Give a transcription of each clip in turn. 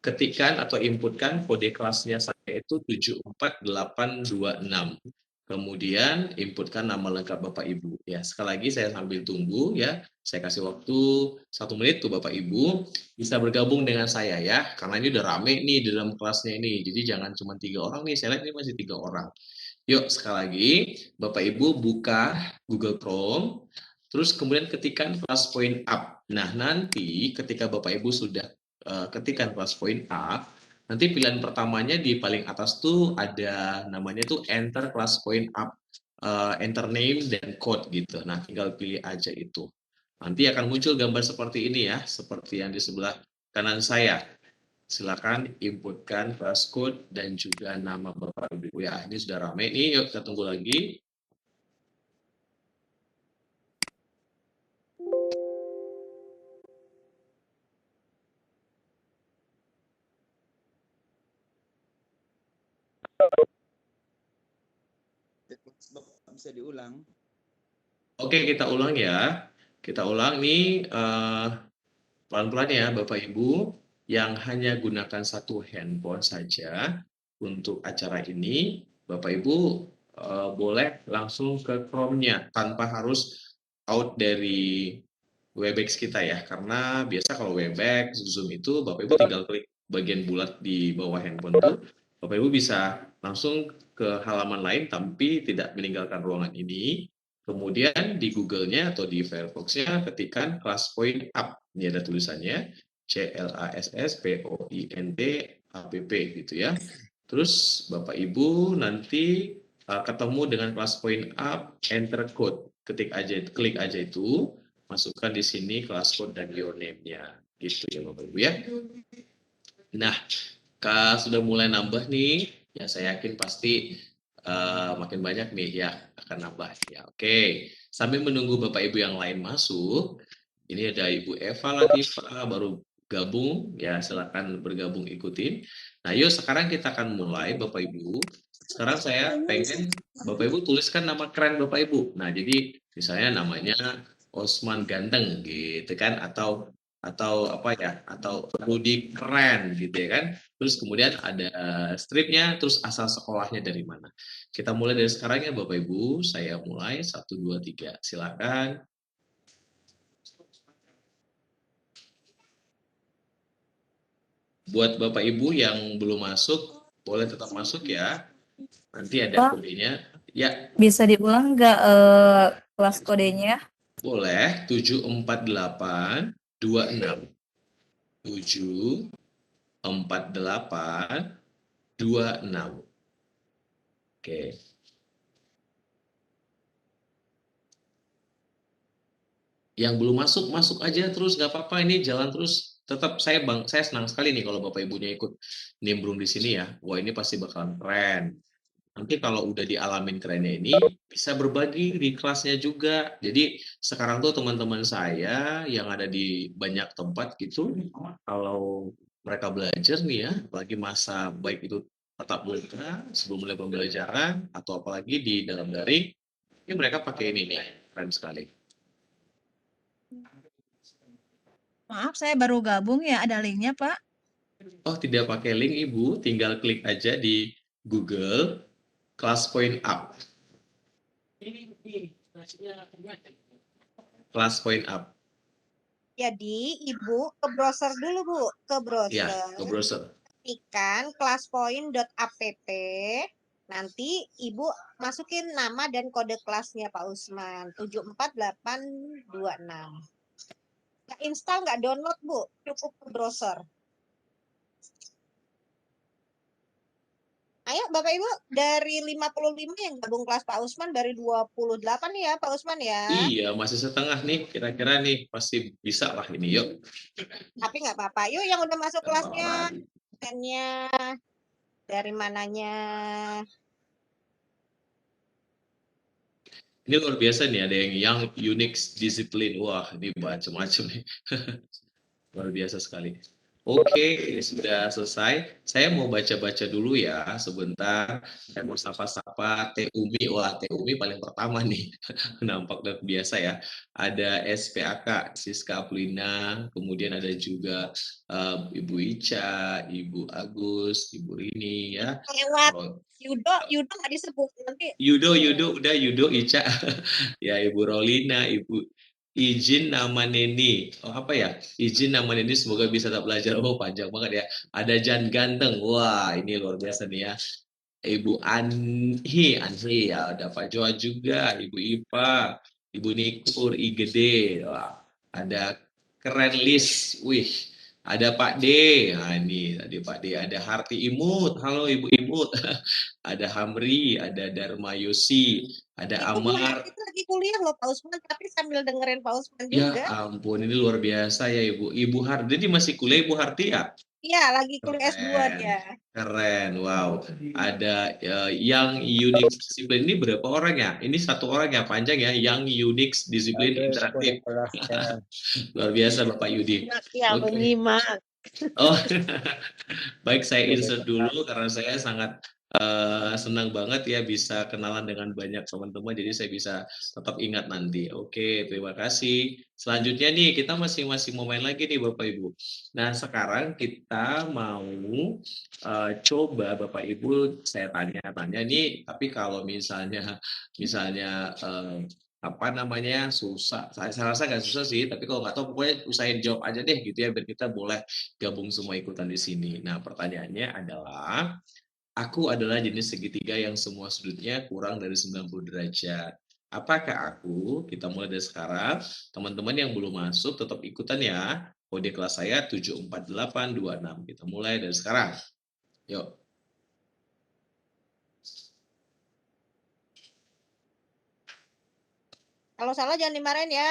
ketikkan atau inputkan kode kelasnya saya itu 74826. Kemudian inputkan nama lengkap Bapak Ibu. Ya, sekali lagi saya sambil tunggu ya. Saya kasih waktu 1 menit tuh Bapak Ibu bisa bergabung dengan saya ya. Karena ini udah rame nih di dalam kelasnya ini. Jadi jangan cuma 3 orang nih. Saya lihat ini masih 3 orang. Yuk sekali lagi Bapak Ibu buka Google Chrome. Terus kemudian ketikkan kelas point up. Nah nanti ketika Bapak Ibu sudah ketikkan kelas point up, nanti pilihan pertamanya di paling atas tuh ada namanya tuh enter class point up, enter name dan code gitu. Nah tinggal pilih aja itu. Nanti akan muncul gambar seperti ini ya, seperti yang di sebelah kanan saya. Silakan inputkan class code dan juga nama Bapak Ibu ya. Ini sudah ramai nih, yuk kita tunggu lagi. Bisa diulang. Oke, kita ulang ya. Kita ulang nih pelan-pelan ya Bapak Ibu yang hanya gunakan satu handphone saja untuk acara ini. Bapak Ibu boleh langsung ke Chrome-nya tanpa harus out dari Webex kita ya. Karena biasa kalau Webex, Zoom itu Bapak Ibu tinggal klik bagian bulat di bawah handphone tuh. Bapak Ibu bisa langsung ke halaman lain tapi tidak meninggalkan ruangan ini. Kemudian di Google-nya atau di Firefox-nya ketikkan class point up. Ini ada tulisannya ClassPoint gitu ya. Terus Bapak Ibu nanti ketemu dengan class point up, enter code. Klik aja itu, masukkan di sini class code dan your name-nya. Gitu ya Bapak Ibu ya. Nah, sudah mulai nambah nih, ya saya yakin pasti makin banyak nih ya akan nambah ya. Oke, sambil menunggu Bapak Ibu yang lain masuk, ini ada Ibu Eva Latifah baru gabung ya, silakan bergabung ikutin. Nah, yuk sekarang kita akan mulai Bapak Ibu. Sekarang saya pengen Bapak Ibu tuliskan nama keren Bapak Ibu. Nah, jadi misalnya namanya Osman Ganteng gitu kan, atau apa ya, atau Rudi Keren gitu ya kan. Terus kemudian ada stripnya, terus asal sekolahnya dari mana. Kita mulai dari sekarang ya Bapak Ibu. Saya mulai 1, 2, 3. Silakan. Buat Bapak Ibu yang belum masuk, boleh tetap masuk ya. Nanti ada kodenya. Ya. Bisa diulang nggak kelas kodenya? Boleh. 74826. 74826. Oke. Yang belum masuk aja terus, nggak apa-apa, ini jalan terus. Tetap saya senang sekali nih kalau Bapak Ibunya ikut nimbrung di sini ya. Wah, ini pasti bakalan keren. Nanti kalau udah dialamin kerennya ini, bisa berbagi di kelasnya juga. Jadi sekarang tuh teman-teman saya yang ada di banyak tempat gitu, kalau mereka belajar nih ya, apalagi masa baik itu tatap muka sebelum mulai pembelajaran, atau apalagi di dalam daring, ini mereka pakai ini nih, keren sekali. Maaf, saya baru gabung ya, ada linknya, Pak? Oh, tidak pakai link Ibu, tinggal klik aja di Google Class Point Up. Class Point Up. Jadi Ibu ke browser dulu Bu, ke browser. Ya, ke browser. Ketikkan classpoint.app. Nanti Ibu masukin nama dan kode kelasnya Pak Usman 74826. Nggak install, nggak download Bu, cukup ke browser. Ayo Bapak Ibu, dari 55 yang gabung kelas Pak Usman, dari 28 nih ya Pak Usman ya. Iya, masih setengah nih, kira-kira nih pasti bisa lah ini, yuk. Tapi nggak apa-apa, yuk yang udah masuk kelasnya, dari mananya. Ini luar biasa nih, ada yang Unix Discipline. Wah, ini macam-macam nih. Luar biasa sekali. Oke, sudah selesai. Saya mau baca-baca dulu ya sebentar. Saya mau sapa-sapa Teh Umi. Wah, Teh Umi paling pertama nih. Nampak udah biasa ya. Ada SPAK, Siska Aplina. Kemudian ada juga Ibu Ica, Ibu Agus, Ibu Rini ya. Lewat Ro- Yudo nggak disebut nanti. Yudo, udah Yudo, Ica. Ya, Ibu Rolina, Ibu izin nama Neni. Oh, apa ya? Izin nama Neni semoga bisa tetap belajar. Oh, panjang banget ya. Ada Jan Ganteng. Wah, ini luar biasa nih ya. Ibu Anhi ya, ada Pak Joa juga, Ibu Ipa, Ibu Nikur, Igede, wah, ada keren list, wih, ada Pak D, nah ini tadi Pak D, ada Harti Imut, halo Ibu Imut, ada Hamri, ada Dharma Yosi, ada Itu Bu Amar, Harti itu lagi kuliah loh Pak Usman, tapi sambil dengerin Pak Usman ya juga. ampun ini luar biasa ya Ibu Harti, jadi masih kuliah Ibu Harti ya? Iya, lagi kuliah S2 Keren, dia. keren, wow. Ada yang unique disiplin ini berapa orang ya? Ini satu orang ya, panjang ya, yang unique disiplin interaktif. Luar biasa Bapak Yudi. Ya, Oke. menyimak. Oh, baik saya insert dulu karena saya sangat senang banget ya bisa kenalan dengan banyak teman-teman, jadi saya bisa tetap ingat nanti. Oke, terima kasih. Selanjutnya nih kita masih mau main lagi nih Bapak Ibu. Nah sekarang kita mau coba Bapak Ibu saya tanya-tanya nih, tapi kalau misalnya apa namanya susah, saya rasa nggak susah sih, tapi kalau nggak tahu pokoknya usahain jawab aja deh gitu ya biar kita boleh gabung semua ikutan di sini. Nah pertanyaannya adalah, aku adalah jenis segitiga yang semua sudutnya kurang dari 90 derajat. Apakah aku? Kita mulai dari sekarang. Teman-teman yang belum masuk tetap ikutan ya. Kode kelas saya 74826. Kita mulai dari sekarang. Yuk. Kalau salah jangan dimarahin ya.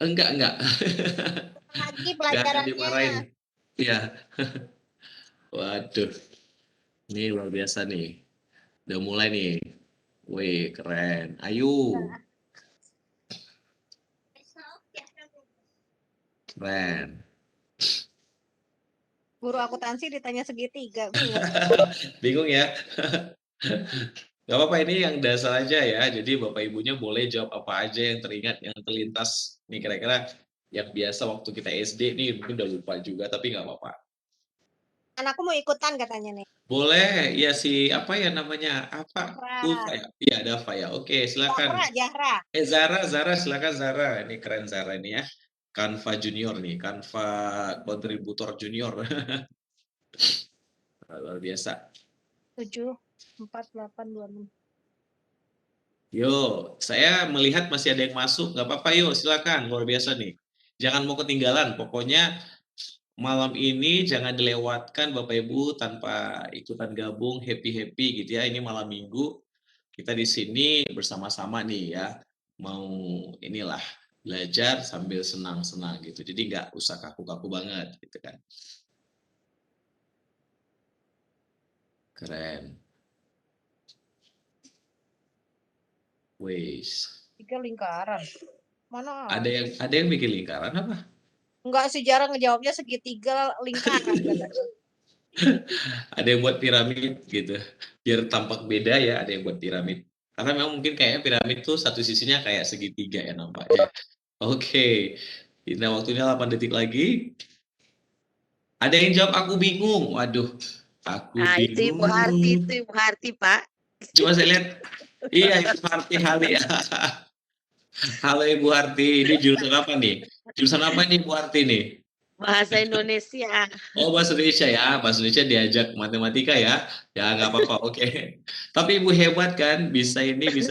Enggak. Lagi Enggak akan pelajarannya. dimarahin. Iya. Waduh. Ini luar biasa nih. Udah mulai nih. Wih, keren. Ayo. Keren. Guru akuntansi ditanya segitiga, bingung. Bingung ya? Gak apa-apa, ini yang dasar aja ya. Jadi Bapak Ibunya boleh jawab apa aja yang teringat, yang terlintas. Nih kira-kira yang biasa waktu kita SD nih, mungkin udah lupa juga, tapi nggak apa-apa. Anakku mau ikutan katanya nih. Boleh, ya si apa ya namanya? Apa? Lupa ya? Iya, Dava ya. Oke, silakan. Zahra. Zara, silakan Zara. Ini keren Zara ini ya. Canva Junior nih, Canva kontributor junior. Luar biasa. 7, 4, 8, 26. Yo, saya melihat masih ada yang masuk, nggak apa-apa yuk, silakan, luar biasa nih. Jangan mau ketinggalan, pokoknya malam ini jangan dilewatkan Bapak Ibu tanpa ikutan gabung happy-happy gitu ya. Ini malam Minggu, kita di sini bersama-sama nih ya, mau inilah belajar sambil senang-senang gitu. Jadi nggak usah kaku-kaku banget gitu kan. Keren. Wes. 3 lingkaran. Mana? Ada yang bikin lingkaran apa? Enggak sih, jarang ngejawabnya segitiga lingkaran katanya. Ada yang buat piramid gitu biar tampak beda ya, ada yang buat piramid karena memang mungkin kayaknya piramid tuh satu sisinya kayak segitiga ya nampaknya. Oke, nah waktunya 8 detik lagi. Ada yang jawab aku bingung. Waduh, aku Nah, itu bingung. Ibu Harti, Pak. Coba saya lihat. Iya, Ibu Harti Hali. Halo Ibu Harti, ini jurusan apa nih? Jurusan apa nih Ibu Harti nih? Bahasa Indonesia. Oh, bahasa Indonesia ya. Bahasa Indonesia diajak matematika ya. Ya, nggak apa-apa. Oke. Tapi Ibu hebat kan. Bisa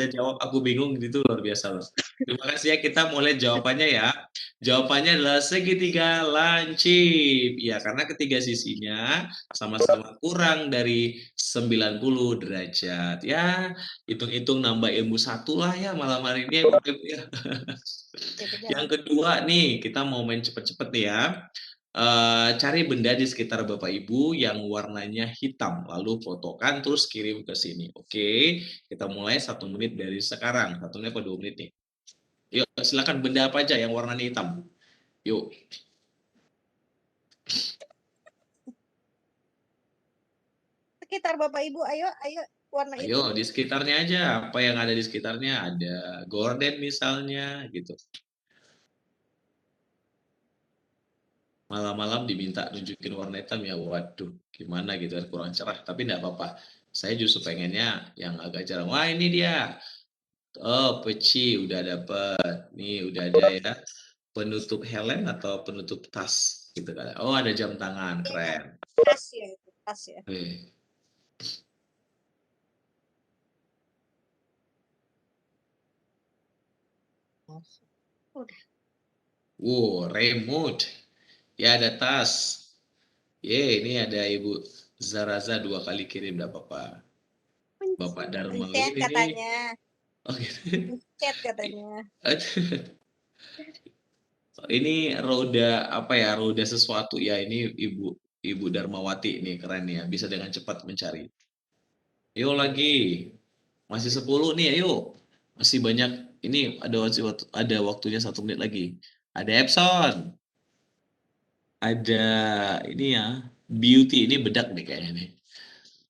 jawab. Aku bingung gitu. Luar biasa loh. Terima kasih ya. Kita mulai jawabannya ya. Jawabannya adalah segitiga lancip. Ya, karena ketiga sisinya sama-sama kurang dari 90 derajat. Ya, hitung-hitung nambah ilmu satu lah ya malam hari ini ya, Bapak Ibu ya. Yang kedua nih, kita mau main cepet-cepet nih ya. Cari benda di sekitar Bapak Ibu yang warnanya hitam, lalu fotokan terus kirim ke sini. Oke, kita mulai 1 menit dari sekarang. 1 menit atau 2 menit nih. Yuk, silakan benda apa aja yang warnanya hitam. Yuk. sekitar Bapak Ibu. Ayo, warna itu. Ayo, di sekitarnya aja. Apa yang ada di sekitarnya? Ada gorden misalnya, gitu. Malam-malam diminta nunjukin warna hitam ya, waduh, gimana gitu kan, kurang cerah. Tapi enggak apa-apa. Saya justru pengennya yang agak jarang. Wah, ini dia. Oh, peci udah dapet. Nih udah ada ya. Penutup helm atau penutup tas gitu kan. Oh, ada jam tangan, keren. Tas ya, itu tas ya. Eh, Udah. wow, remote. Ya ada tas. Ini ada Ibu Zaraza 2 kali kirim, enggak apa-apa. Bapak Darmawan Chat ini. katanya. Oh, gitu. Chat katanya. Ini roda apa ya? Roda sesuatu ya. Ini Ibu Darmawati ini keren ya. Bisa dengan cepat mencari. Yuk lagi. Masih 10 nih, ayo. Masih banyak. Ini ada waktunya 1 menit lagi. Ada Epson. Ada ini ya. Beauty ini bedak nih kayaknya nih.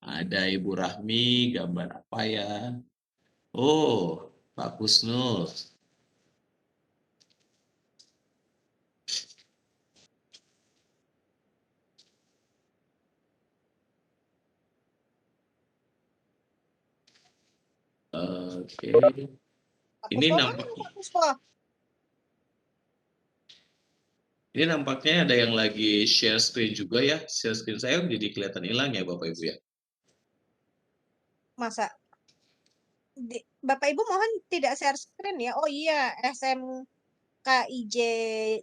Ada Ibu Rahmi, gambar apa ya? Oh, Pak Kusnul. Oke. Ini nampaknya ada yang lagi share screen juga ya. Share screen saya jadi kelihatan hilang ya Bapak Ibu ya. Masa? Bapak Ibu mohon tidak share screen ya. Oh iya, SMKIJ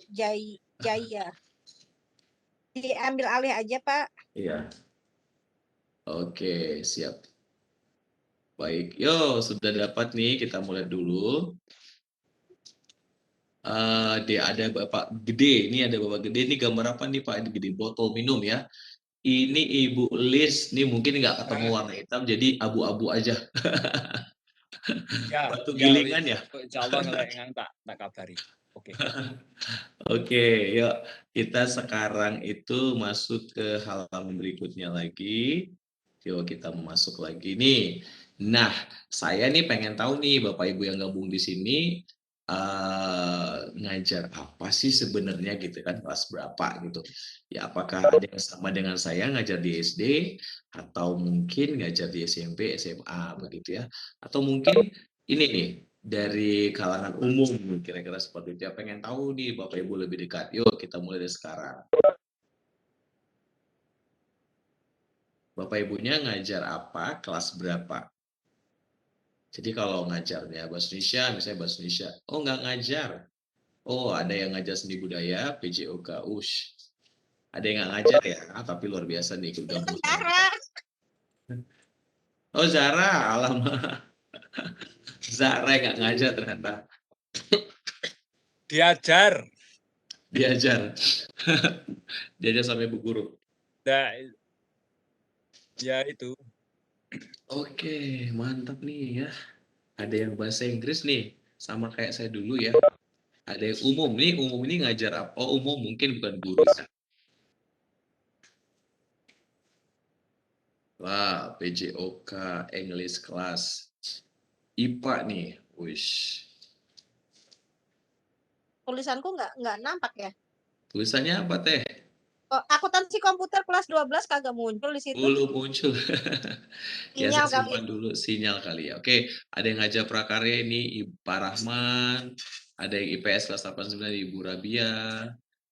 Jaya. Diambil alih aja, Pak. Iya. Oke, siap. Baik, yo sudah dapat nih, kita mulai dulu. Dia ada Bapak Gede, ini ada Bapak Gede, ini gambar apa nih Pak? Ini gede, botol minum ya. Ini Ibu Lis, ini mungkin nggak ketemu warna hitam, jadi abu-abu aja. Ya, Batu ya, gilingan ya. insyaallah ngelek tak kabari. Oke. Oke, yuk kita sekarang itu masuk ke halaman berikutnya lagi. Yuk kita masuk lagi nih. Nah, saya nih pengen tahu nih Bapak Ibu yang gabung di sini ngajar apa sih sebenarnya gitu kan, kelas berapa gitu. Ya apakah ada yang sama dengan saya ngajar di SD atau mungkin ngajar di SMP, SMA begitu ya. Atau mungkin ini nih dari kalangan umum kira-kira seperti itu ya, pengen tahu nih Bapak Ibu lebih dekat. Yuk kita mulai dari sekarang. Bapak Ibunya ngajar apa, kelas berapa? Jadi kalau ngajarnya bahasa Indonesia, misalnya bahasa Indonesia, oh nggak ngajar. Oh ada yang ngajar seni budaya, PJOK, USH. Ada yang nggak ngajar ya, tapi luar biasa nih ikut gabung. Oh Zara, alamak. Zara nggak ngajar ternyata. Diajar. Diajar. Diajar sampai bu guru. Nah, ya itu. Oke, mantap nih ya. Ada yang bahasa Inggris nih, sama kayak saya dulu ya. Ada yang umum nih, umum ini ngajar apa? Oh umum mungkin bukan guru ya. Wah, PJOK, English class. IPA nih, wish. Tulisanku nggak nampak ya. Tulisannya apa teh? Oh, akuntansi komputer kelas 12 kagak muncul di situ. Belum muncul. Ya Sinyal saya kali. simpan dulu sinyal kali ya. Oke, ada yang ngajar prakarya ini Ibu Pak Rahman, ada yang IPS kelas 89 Ibu Rabia,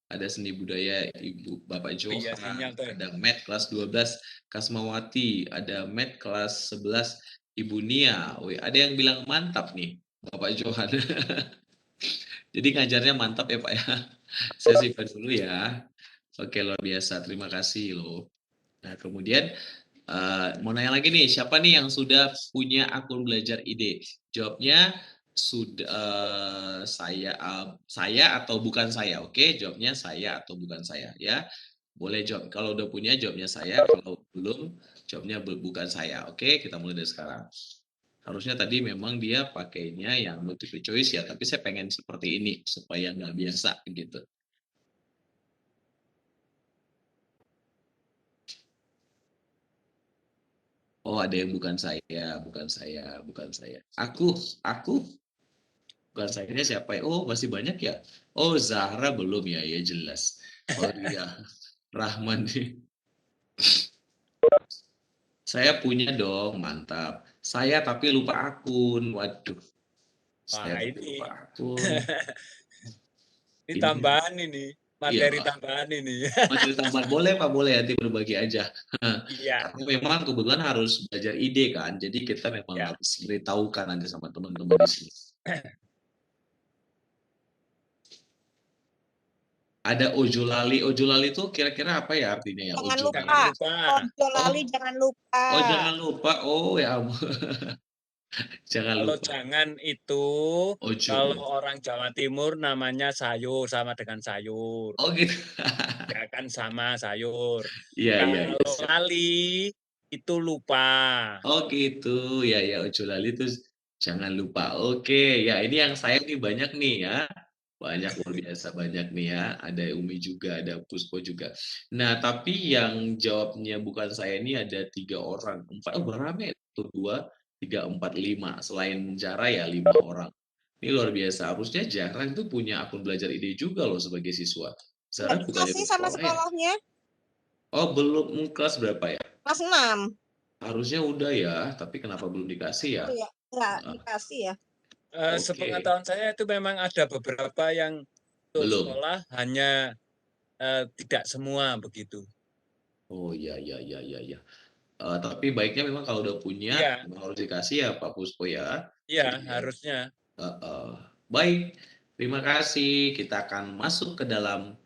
ada seni budaya Ibu Bapak Johan, Iya, sinyal tuh. ada MET kelas 12 Kasmawati, ada MET kelas 11 Ibu Nia. Wih, ada yang bilang mantap nih Bapak Johan. Jadi ngajarnya mantap ya Pak ya. Saya simpan dulu ya. Oke, luar biasa. Terima kasih loh. Nah, kemudian mau nanya lagi nih, siapa nih yang sudah punya akun belajar ide? Jawabnya sudah saya atau bukan saya. Oke, jawabnya saya atau bukan saya ya. Boleh jawab kalau udah punya jawabnya saya, kalau belum jawabnya bukan saya. Oke, kita mulai dari sekarang. Harusnya tadi memang dia pakainya yang multiple choice ya, tapi saya pengen seperti ini supaya nggak biasa gitu. Oh, ada yang bukan saya, bukan saya, bukan saya. Aku bukan saya. Ini siapa ya? Oh, masih banyak ya. Oh, Zahra belum ya, ya jelas. Oh iya, Rahman nih. Saya punya dong, mantap. Saya tapi lupa akun. Waduh, saya Wah, tapi ini lupa akun. ini Ini tambahan ini, iya, materi tambahan ini. materi tambahan boleh Pak, boleh nanti berbagi aja. Iya, Karena memang kebetulan harus belajar ide kan, jadi kita memang ya. harus beritahukan nanti sama teman-teman di sini. Ada ojolali. Ojolali itu kira-kira apa ya artinya ya? Jangan Ojolali. Jangan lupa. lupa. Ojo Oh, lali jangan lupa. oh jangan lupa. Oh ya ampun. Jangan Kalau lupa. jangan itu, Ojo. kalau orang Jawa Timur namanya sayur, sama dengan sayur. Oh gitu. Ya kan sama sayur. Iya, iya, iya. Kalau lali itu lupa. Oh gitu. Ya, ya, ojolali itu jangan lupa. Oke, ya ini yang saya nih banyak nih ya. Banyak, luar biasa banyak nih ya. Ada Umi juga, ada Puspo juga. Nah, tapi yang jawabnya bukan saya ini ada 3 orang. 4, oh berapa ya? 1, 2, 3, 4, 5. Selain Jara ya 5 orang. Ini luar biasa. Harusnya Jara itu punya akun belajar ide juga loh sebagai siswa. Zara Nggak bukannya dikasih udah sama sekolah ya? sekolahnya. Oh, belum kelas berapa ya? Kelas 6. Harusnya udah ya, tapi kenapa belum dikasih ya? Iya, nggak Heeh, dikasih ya. oke. Sepengetahuan saya itu memang ada beberapa yang untuk Belum. sekolah hanya tidak semua begitu. Oh iya, iya, iya, iya, iya. Tapi baiknya memang kalau udah punya, Iya, memang harus dikasih ya Pak Puspo ya. iya Jadi harusnya. baik, terima kasih. Kita akan masuk ke dalam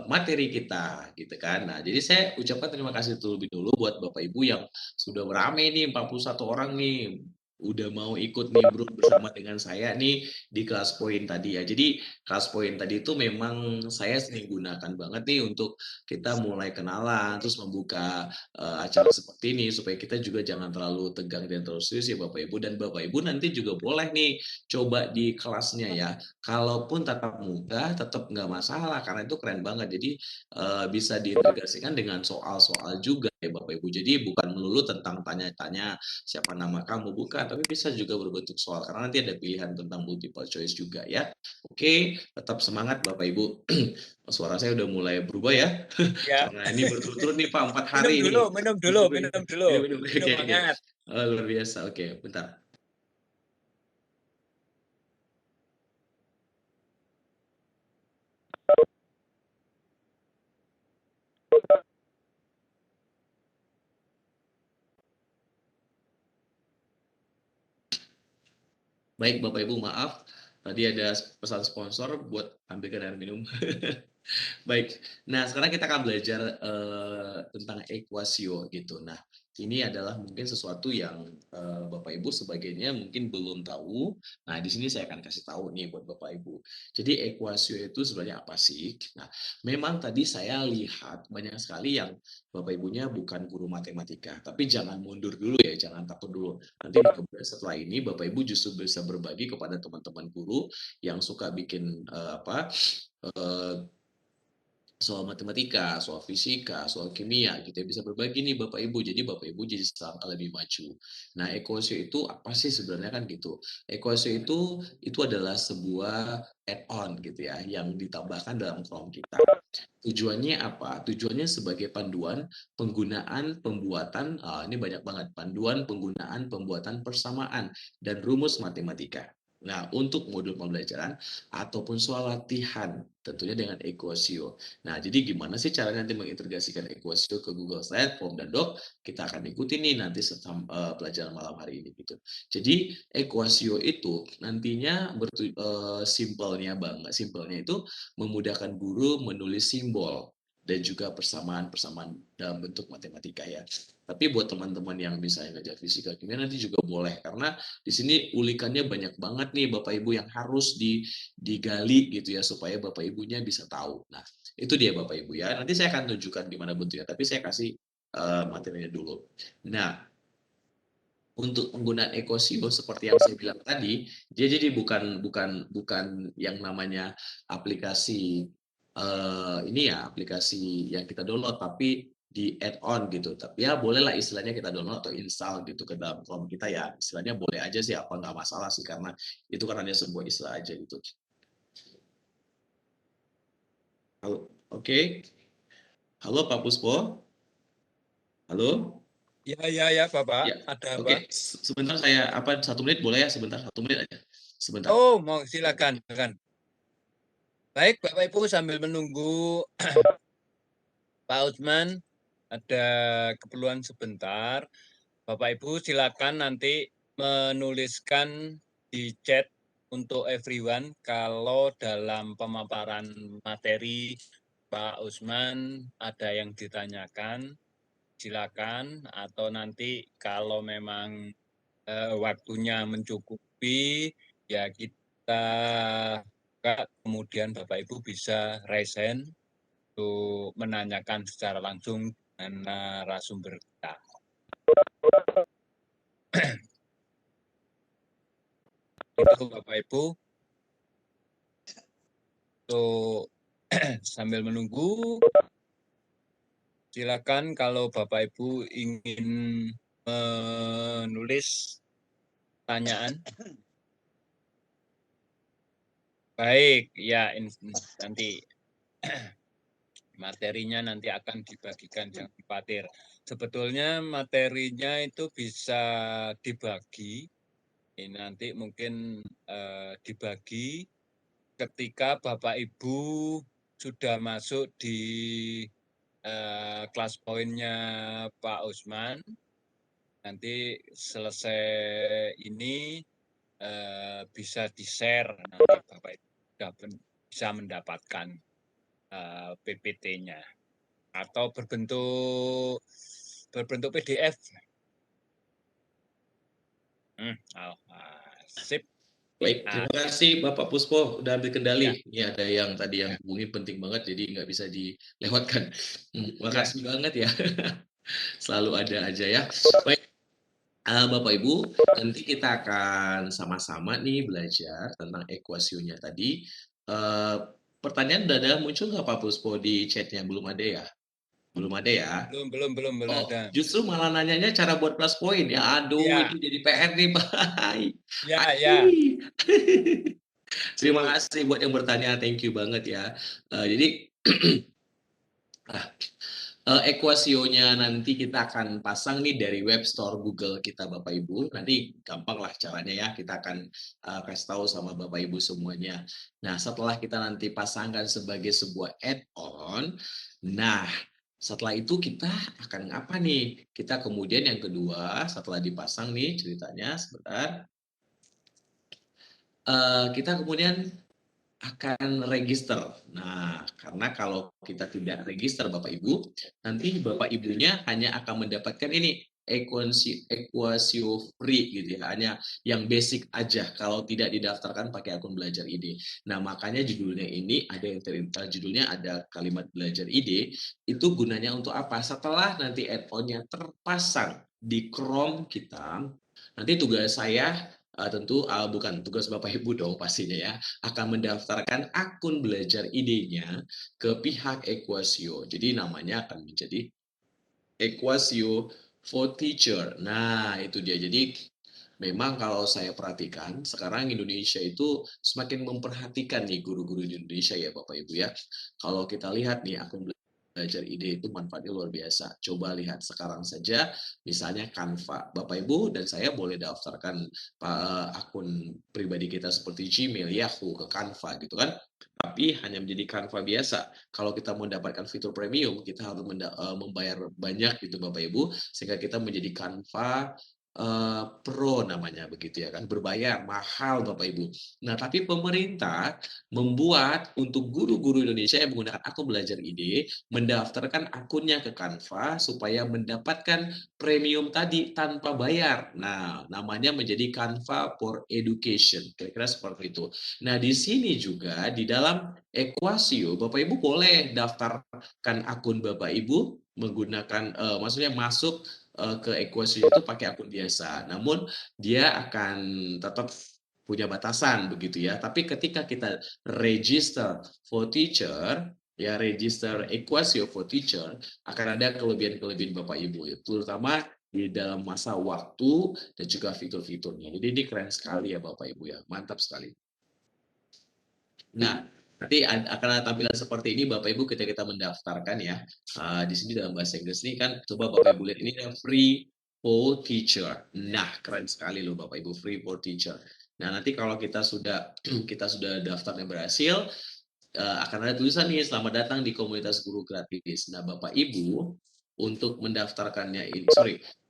materi kita, gitu kan. Nah, jadi saya ucapkan terima kasih terlebih dulu buat Bapak Ibu yang sudah beramai nih, 41 orang nih, udah mau ikut nimbrung bersama dengan saya nih di kelas poin tadi ya. Jadi kelas poin tadi itu memang saya sering gunakan banget nih untuk kita mulai kenalan, terus membuka acara seperti ini supaya kita juga jangan terlalu tegang dan terlalu serius ya Bapak Ibu, dan Bapak Ibu nanti juga boleh nih coba di kelasnya ya. Kalaupun tatap muka tetap nggak masalah karena itu keren banget. Jadi bisa diintegrasikan dengan soal-soal juga ya Bapak Ibu. Jadi bukan melulu tentang tanya-tanya siapa nama kamu, bukan, tapi bisa juga berbentuk soal karena nanti ada pilihan tentang multiple choice juga ya. Oke, tetap semangat Bapak Ibu. Suara saya udah mulai berubah ya. Ya, Karena ini berturut-turut nih Pak 4 minum hari dulu, nih. minum dulu, minum dulu. Minum, minum. Minum Oke, oke. hangat. Oh, luar biasa. Oke, bentar. Baik Bapak Ibu, maaf. Tadi ada pesan sponsor buat ambilkan air minum. Baik. Nah, sekarang kita akan belajar tentang ekuasio gitu. Nah, ini adalah mungkin sesuatu yang Bapak Ibu sebagainya mungkin belum tahu. Nah, di sini saya akan kasih tahu nih buat Bapak Ibu. Jadi ekuasio itu sebenarnya apa sih? Nah, memang tadi saya lihat banyak sekali yang Bapak Ibunya bukan guru matematika, tapi jangan mundur dulu ya, jangan takut dulu. Nanti setelah ini Bapak Ibu justru bisa berbagi kepada teman-teman guru yang suka bikin soal matematika, soal fisika, soal kimia, kita bisa berbagi nih Bapak Ibu. Jadi Bapak Ibu jadi selangkah lebih maju. Nah, ekuasio itu apa sih sebenarnya kan gitu. Ekuasio itu adalah sebuah add-on gitu ya, yang ditambahkan dalam kolom kita. Tujuannya apa? Tujuannya sebagai panduan penggunaan pembuatan, ini banyak banget, panduan penggunaan pembuatan persamaan dan rumus matematika. Nah, untuk modul pembelajaran ataupun soal latihan, tentunya dengan ekuasio. Nah, jadi gimana sih caranya nanti mengintegrasikan ekuasio ke Google Slide, Form, dan Doc? Kita akan ikuti nih nanti pelajaran malam hari ini gitu. Jadi ekuasio itu nantinya simpelnya banget, simpelnya itu memudahkan guru menulis simbol dan juga persamaan-persamaan dalam bentuk matematika ya. Tapi buat teman-teman yang misalnya ngajar fisika kimia nanti juga boleh karena di sini ulikannya banyak banget nih Bapak Ibu yang harus digali gitu ya supaya Bapak Ibunya bisa tahu. Nah, itu dia Bapak Ibu ya. Nanti saya akan tunjukkan di mana bentuknya, tapi saya kasih materinya dulu. Nah, untuk penggunaan ekosio seperti yang saya bilang tadi, dia jadi bukan yang namanya aplikasi ini ya, aplikasi yang kita download, tapi di add-on gitu. Tapi ya bolehlah istilahnya kita download atau install gitu ke dalam Chrome kita ya. Istilahnya boleh aja sih, apa nggak masalah sih, karena itu kan hanya sebuah istilah aja gitu. Halo, oke. Halo Pak Puspo. Halo. Ya, Bapak. Ya, Ada oke. apa? Sebentar saya 1 menit boleh ya? Sebentar, 1 menit aja. Sebentar. Oh, mau silakan. Baik, Bapak Ibu sambil menunggu Pak Usman ada keperluan sebentar. Bapak Ibu silakan nanti menuliskan di chat untuk everyone kalau dalam pemaparan materi Pak Usman ada yang ditanyakan, silakan, atau nanti kalau memang waktunya mencukupi, ya kita kemudian Bapak Ibu bisa raise hand untuk menanyakan secara langsung dengan narasumber kita. Itu Bapak Ibu, untuk sambil menunggu, silakan kalau Bapak Ibu ingin menulis pertanyaan. Baik, ya nanti materinya nanti akan dibagikan, jangan khawatir. Sebetulnya materinya itu bisa dibagi, ini nanti mungkin dibagi ketika Bapak Ibu sudah masuk di kelas poinnya Pak Usman. Nanti selesai ini bisa di-share, nanti Bapak Ibu bisa mendapatkan PPT-nya atau berbentuk PDF. Sip. Baik, terima kasih Bapak Puspo udah ambil kendali. Ya. Ini ada yang tadi yang hubungi penting banget, jadi nggak bisa dilewatkan. Makasih banget ya. Selalu ada aja ya. Baik, Bapak Ibu, nanti kita akan sama-sama nih belajar tentang ekuasionya tadi. Pertanyaan udah ada muncul nggak Pak Puspo di chatnya? Belum ada ya? Belum ada ya? Belum Oh, ada. justru malah nanyanya cara buat plus poin ya. Aduh, Ya. itu jadi PR nih Pak. Ya. Terima kasih buat yang bertanya, thank you banget ya. Jadi ekuasionya nanti kita akan pasang nih dari web store Google kita Bapak Ibu. Nanti gampang lah caranya ya, kita akan kasih tahu sama Bapak Ibu semuanya. Nah, setelah kita nanti pasangkan sebagai sebuah add-on, nah setelah itu kita akan apa nih? Kita kemudian yang kedua setelah dipasang nih ceritanya sebentar. Kita kemudian akan register. Nah, karena kalau kita tidak register Bapak Ibu, nanti Bapak Ibunya hanya akan mendapatkan ini ekuasio free gitu ya, hanya yang basic aja kalau tidak didaftarkan pakai akun belajar ID. Nah, makanya judulnya ini ada yang judulnya ada kalimat belajar ID, itu gunanya untuk apa? Setelah nanti add-on-nya terpasang di Chrome kita, nanti tugas saya tentu bukan tugas Bapak Ibu dong pastinya ya, akan mendaftarkan akun belajar ID-nya ke pihak Ekuasio. Jadi namanya akan menjadi Ekuasio for Teacher. Nah, itu dia. Jadi memang kalau saya perhatikan sekarang Indonesia itu semakin memperhatikan nih guru-guru di Indonesia ya Bapak Ibu ya. Kalau kita lihat nih akun belajar ide itu manfaatnya luar biasa. Coba lihat sekarang saja misalnya Canva. Bapak Ibu dan saya boleh daftarkan akun pribadi kita seperti Gmail, Yahoo ke Canva gitu kan. Tapi hanya menjadi Canva biasa. Kalau kita mau mendapatkan fitur premium, kita harus membayar banyak gitu Bapak Ibu sehingga kita menjadi Canva Pro namanya begitu ya kan, berbayar mahal Bapak Ibu. Nah, tapi pemerintah membuat untuk guru-guru Indonesia yang menggunakan akun belajar ID mendaftarkan akunnya ke Canva supaya mendapatkan premium tadi tanpa bayar. Nah, namanya menjadi Canva for Education. Kira-kira seperti itu. Nah, di sini juga di dalam Ekuasio, Bapak Ibu boleh daftarkan akun Bapak Ibu menggunakan maksudnya masuk ke Ekuasio itu pakai akun biasa. Namun dia akan tetap punya batasan begitu ya. Tapi ketika kita register for teacher, ya register Equasio for Teacher akan ada kelebihan-kelebihan Bapak Ibu, ya, terutama di dalam masa waktu dan juga fitur-fiturnya. Jadi ini keren sekali ya Bapak Ibu ya, mantap sekali. Nah, nanti akan ada tampilan seperti ini Bapak Ibu ketika kita mendaftarkan ya. Di sini dalam bahasa Inggris ini kan coba Bapak Ibu lihat ini ada free for teacher. Nah, keren sekali loh Bapak Ibu, free for teacher. Nah, nanti kalau kita sudah daftarnya berhasil, akan ada tulisan nih selamat datang di komunitas guru gratis. Nah, Bapak Ibu untuk mendaftarkannya ini,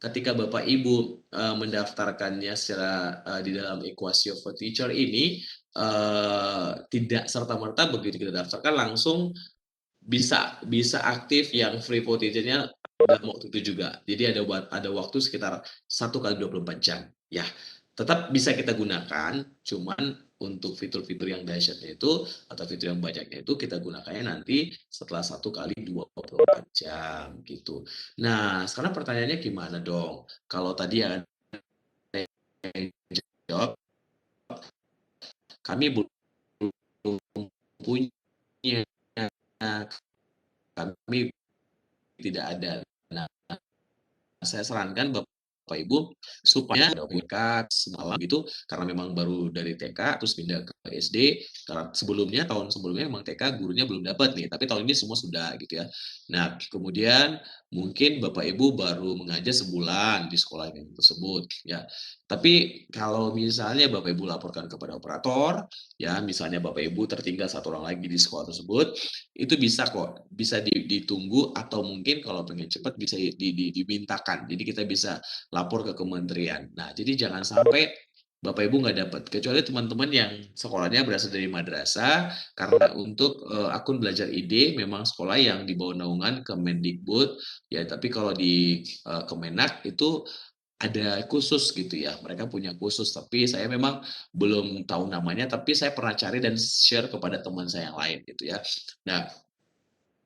ketika Bapak Ibu mendaftarkannya secara di dalam Equasio for Teacher ini tidak serta-merta begitu kita daftarkan langsung bisa aktif yang free for teacher-nya dalam waktu itu juga. Jadi ada waktu sekitar 1x24 jam. Ya, tetap bisa kita gunakan, cuman untuk fitur-fitur yang dahsyatnya itu atau fitur yang banyaknya itu kita gunakannya nanti setelah 1x24 jam gitu. Nah, sekarang pertanyaannya gimana dong? Kalau tadi yang jawab, kami belum punya, kami tidak ada. Nah, saya sarankan Bapak Ibu supaya TK semalam gitu karena memang baru dari TK terus pindah ke SD karena tahun sebelumnya memang TK gurunya belum dapat nih tapi tahun ini semua sudah gitu ya. Nah, kemudian mungkin Bapak Ibu baru mengajar sebulan di sekolah yang tersebut ya. Tapi kalau misalnya Bapak Ibu laporkan kepada operator ya, misalnya Bapak Ibu tertinggal satu orang lagi di sekolah tersebut, itu bisa kok, bisa ditunggu atau mungkin kalau pengen cepat bisa dimintakan. Jadi kita bisa lapor ke kementerian. Nah, jadi jangan sampai Bapak Ibu nggak dapat, kecuali teman-teman yang sekolahnya berasal dari madrasah, karena untuk akun belajar ID memang sekolah yang di bawah naungan Kemendikbud, ya tapi kalau di Kemenak itu ada khusus gitu ya, mereka punya khusus, tapi saya memang belum tahu namanya, tapi saya pernah cari dan share kepada teman saya yang lain gitu ya. Nah,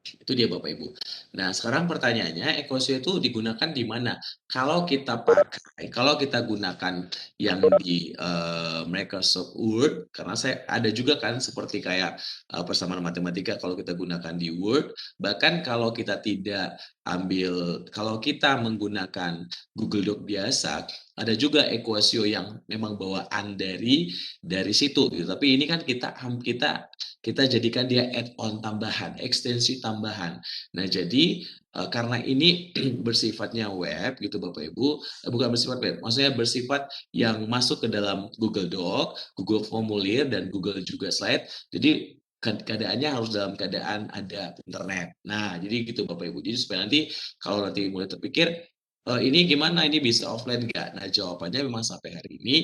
itu dia Bapak Ibu. Nah, sekarang pertanyaannya, Equasio itu digunakan di mana? Kalau kita gunakan yang di Microsoft Word, karena saya ada juga kan seperti kayak persamaan matematika kalau kita gunakan di Word, bahkan kalau kita kalau kita menggunakan Google Doc biasa, ada juga Equasio yang memang bawaan dari situ gitu. Tapi ini kan kita jadikan dia add-on tambahan, ekstensi tambahan. Nah, jadi karena ini bersifatnya web gitu Bapak Ibu, bukan bersifat web, maksudnya bersifat yang masuk ke dalam Google Doc, Google Formulir, dan Google juga Slide, jadi keadaannya harus dalam keadaan ada internet. Nah, jadi gitu Bapak Ibu. Jadi supaya nanti kalau nanti mulai terpikir, ini gimana, ini bisa offline nggak? Nah, jawabannya memang sampai hari ini,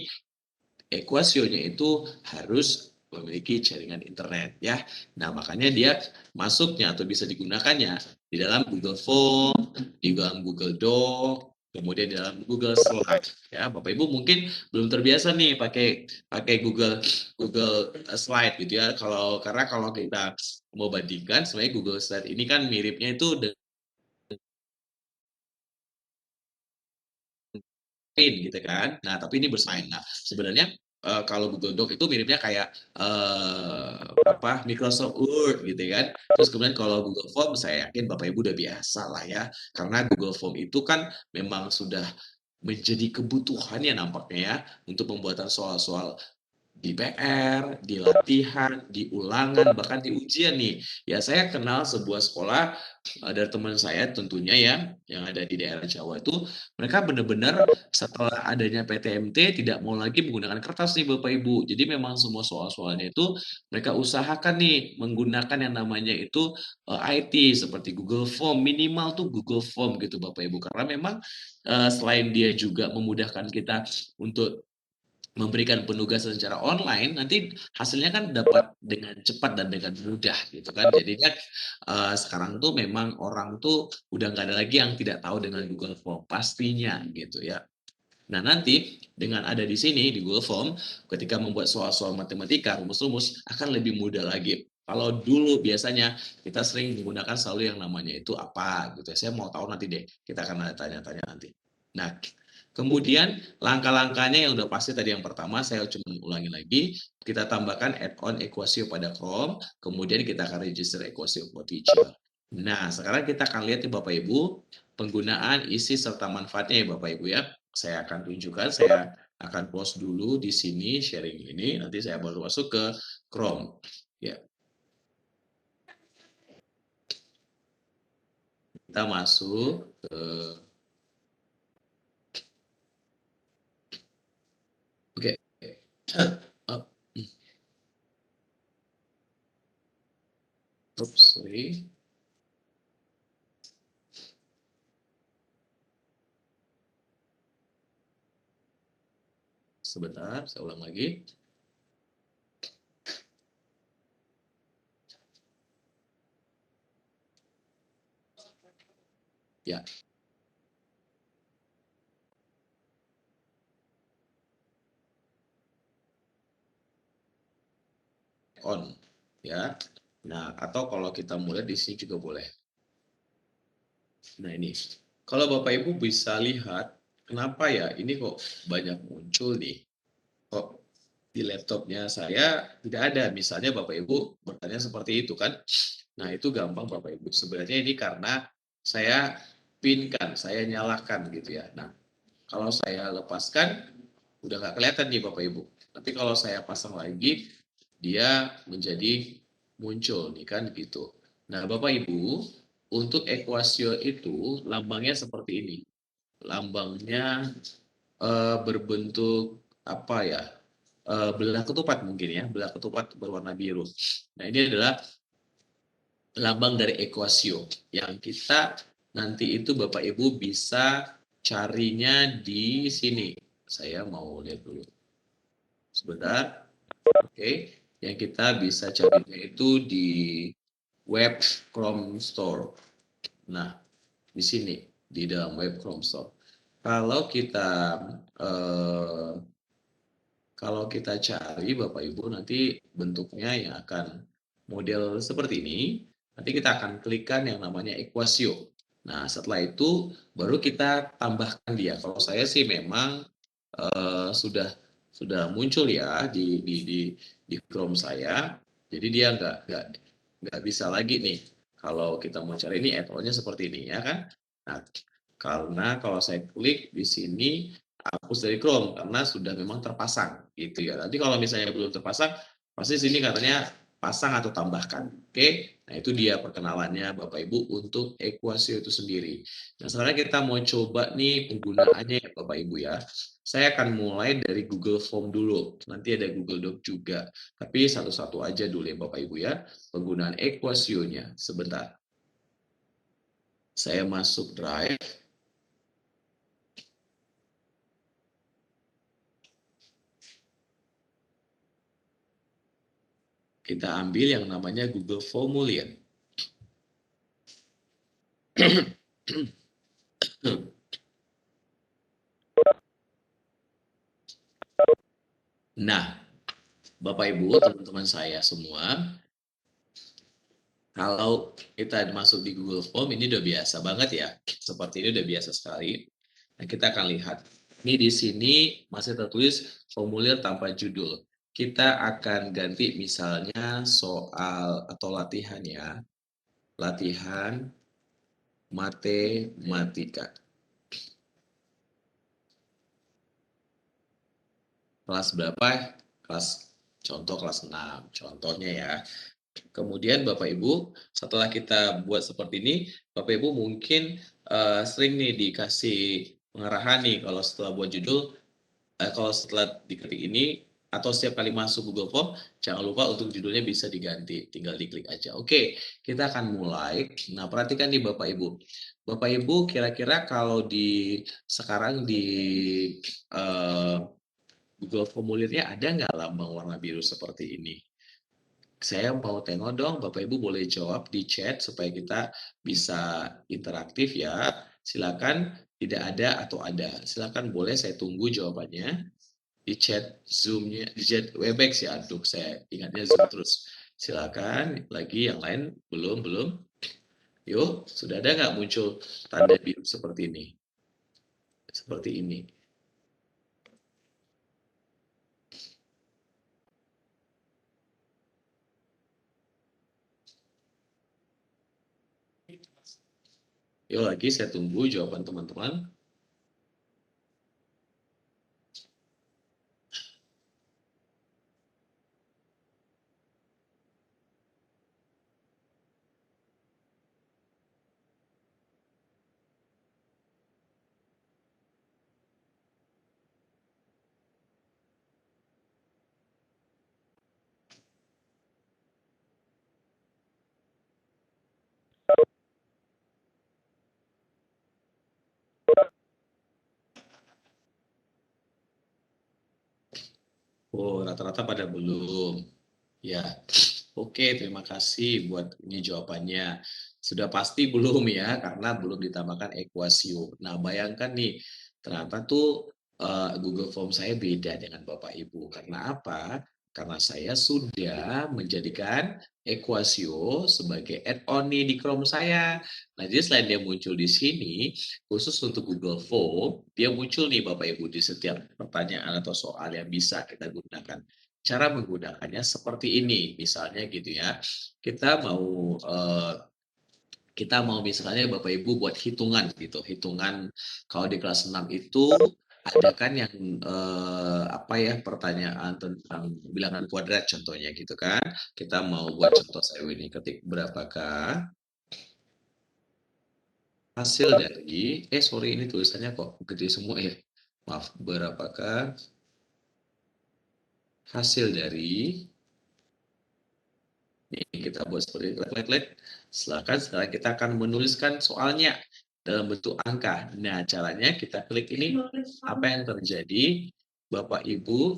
Equasionya itu harus memiliki jaringan internet ya. Nah, makanya dia masuknya atau bisa digunakannya di dalam Google Form, di dalam Google Doc, kemudian di dalam Google Slide ya. Bapak Ibu mungkin belum terbiasa nih pakai Google Slide gitu ya. Karena kalau kita mau bandingkan sebenarnya Google Slide ini kan miripnya itu gitu kan. Nah, tapi ini bersaing. Nah, sebenarnya kalau Google Doc itu miripnya kayak Microsoft Word gitu kan. Terus kemudian kalau Google Form saya yakin Bapak Ibu udah biasa lah ya. Karena Google Form itu kan memang sudah menjadi kebutuhan ya nampaknya ya untuk pembuatan soal-soal di PR, di latihan, di ulangan, bahkan di ujian nih. Ya, saya kenal sebuah sekolah dari teman saya tentunya ya, yang ada di daerah Jawa itu, mereka benar-benar setelah adanya PTMT tidak mau lagi menggunakan kertas nih Bapak Ibu. Jadi memang semua soal-soalnya itu mereka usahakan nih menggunakan yang namanya itu IT seperti Google Form, minimal tuh Google Form gitu Bapak Ibu. Karena memang selain dia juga memudahkan kita untuk memberikan penugasan secara online, nanti hasilnya kan dapat dengan cepat dan dengan mudah gitu kan. Jadinya sekarang tuh memang orang tuh udah nggak ada lagi yang tidak tahu dengan Google Form pastinya gitu ya. Nah, nanti dengan ada di sini di Google Form, ketika membuat soal-soal matematika, rumus-rumus akan lebih mudah lagi. Kalau dulu biasanya kita sering menggunakan selalu yang namanya itu apa gitu. Saya mau tahu nanti deh, kita akan tanya-tanya nanti. Nah, Kemudian langkah-langkahnya yang udah pasti tadi yang pertama, saya cuma ulangi lagi. Kita tambahkan add-on Equasio pada Chrome, kemudian kita akan register Equasio for Teacher. Nah, sekarang kita akan lihat nih Bapak Ibu, penggunaan isi serta manfaatnya ya Bapak Ibu ya. Saya akan tunjukkan, saya akan close dulu di sini sharing ini, nanti saya baru masuk ke Chrome. Ya. Kita masuk ke Oke. Oops, sorry. Sebentar, saya ulang lagi. Ya. On. Ya. Nah, atau kalau kita mulai di sini juga boleh. Nah, ini. Kalau Bapak Ibu bisa lihat, kenapa ya ini kok banyak muncul nih? Kok di laptopnya saya tidak ada? Misalnya Bapak Ibu bertanya seperti itu kan? Nah, itu gampang Bapak Ibu. Sebenarnya ini karena saya pinkan, saya nyalakan gitu ya. Nah, kalau saya lepaskan, udah nggak kelihatan nih Bapak Ibu. Tapi kalau saya pasang lagi, dia menjadi muncul nih kan gitu. Nah, Bapak Ibu, untuk Equasio itu lambangnya seperti ini. Lambangnya berbentuk apa ya? Belah ketupat mungkin ya, belah ketupat berwarna biru. Nah, ini adalah lambang dari Equasio yang kita nanti itu Bapak Ibu bisa carinya di sini. Saya mau lihat dulu. Sebentar. Oke, yang kita bisa carinya itu di web Chrome Store. Nah, di sini di dalam web Chrome Store. Kalau kita cari Bapak Ibu nanti bentuknya yang akan model seperti ini. Nanti kita akan klikkan yang namanya Equasio. Nah, setelah itu baru kita tambahkan dia. Kalau saya sih memang sudah muncul ya di Chrome saya. Jadi dia nggak bisa lagi nih. Kalau kita mau cari ini add-on-nya seperti ini ya kan. Nah, karena kalau saya klik di sini hapus dari Chrome karena sudah memang terpasang gitu ya. Nanti kalau misalnya belum terpasang, pasti sini katanya pasang atau tambahkan. Oke, nah itu dia perkenalannya Bapak Ibu untuk Equasio itu sendiri. Nah sekarang kita mau coba nih penggunaannya ya Bapak Ibu ya. Saya akan mulai dari Google Form dulu. Nanti ada Google Doc juga. Tapi satu-satu aja dulu ya Bapak Ibu ya. Penggunaan Equasio-nya. Sebentar. Saya masuk Drive. Kita ambil yang namanya Google Formulir. Nah, Bapak Ibu, teman-teman saya semua, kalau kita masuk di Google Form, ini udah biasa banget ya. Seperti ini udah biasa sekali. Nah, kita akan lihat. Ini di sini masih tertulis formulir tanpa judul. Kita akan ganti misalnya soal atau latihan ya. Latihan matematika. Kelas berapa? Contoh kelas 6. Contohnya ya. Kemudian Bapak Ibu, setelah kita buat seperti ini, Bapak Ibu mungkin sering nih dikasih pengarahan nih kalau setelah buat judul, kalau setelah diketik ini atau setiap kali masuk Google Form, jangan lupa untuk judulnya bisa diganti, tinggal diklik aja. Oke, kita akan mulai. Nah, perhatikan nih Bapak Ibu. Bapak Ibu kira-kira kalau sekarang di Google Formulirnya ada nggak lambang warna biru seperti ini? Saya mau tengok dong, Bapak Ibu boleh jawab di chat supaya kita bisa interaktif ya. Silakan tidak ada atau ada. Silakan boleh saya tunggu jawabannya di chat Zoom-nya, di chat Webex ya. Aduh, saya ingatnya Zoom terus. Silakan, lagi yang lain belum. Yuk, sudah ada nggak muncul tanda biru seperti ini? Seperti ini. Yuk lagi saya tunggu jawaban teman-teman. Oh, rata-rata pada belum. Ya, oke, terima kasih buat ini jawabannya. Sudah pasti belum ya, karena belum ditambahkan ekuasio. Nah, bayangkan nih, ternyata tuh Google Form saya beda dengan Bapak Ibu. Karena apa? Karena saya sudah menjadikan ekuasio sebagai add-on nih di Chrome saya. Nah, jadi selain dia muncul di sini, khusus untuk Google Form, dia muncul nih Bapak Ibu di setiap pertanyaan atau soal yang bisa kita gunakan. Cara menggunakannya seperti ini, misalnya gitu ya. Kita mau misalnya Bapak Ibu buat hitungan gitu. Hitungan kalau di kelas 6 itu ada kan yang pertanyaan tentang bilangan kuadrat contohnya gitu kan. Kita mau buat contoh saya ini ketik berapakah hasil dari ini tulisannya kok gede semua ya. Maaf, berapakah hasil dari ini kita buat seperti klik. Sekarang kita akan menuliskan soalnya dalam bentuk angka. Nah, caranya kita klik ini, apa yang terjadi, Bapak Ibu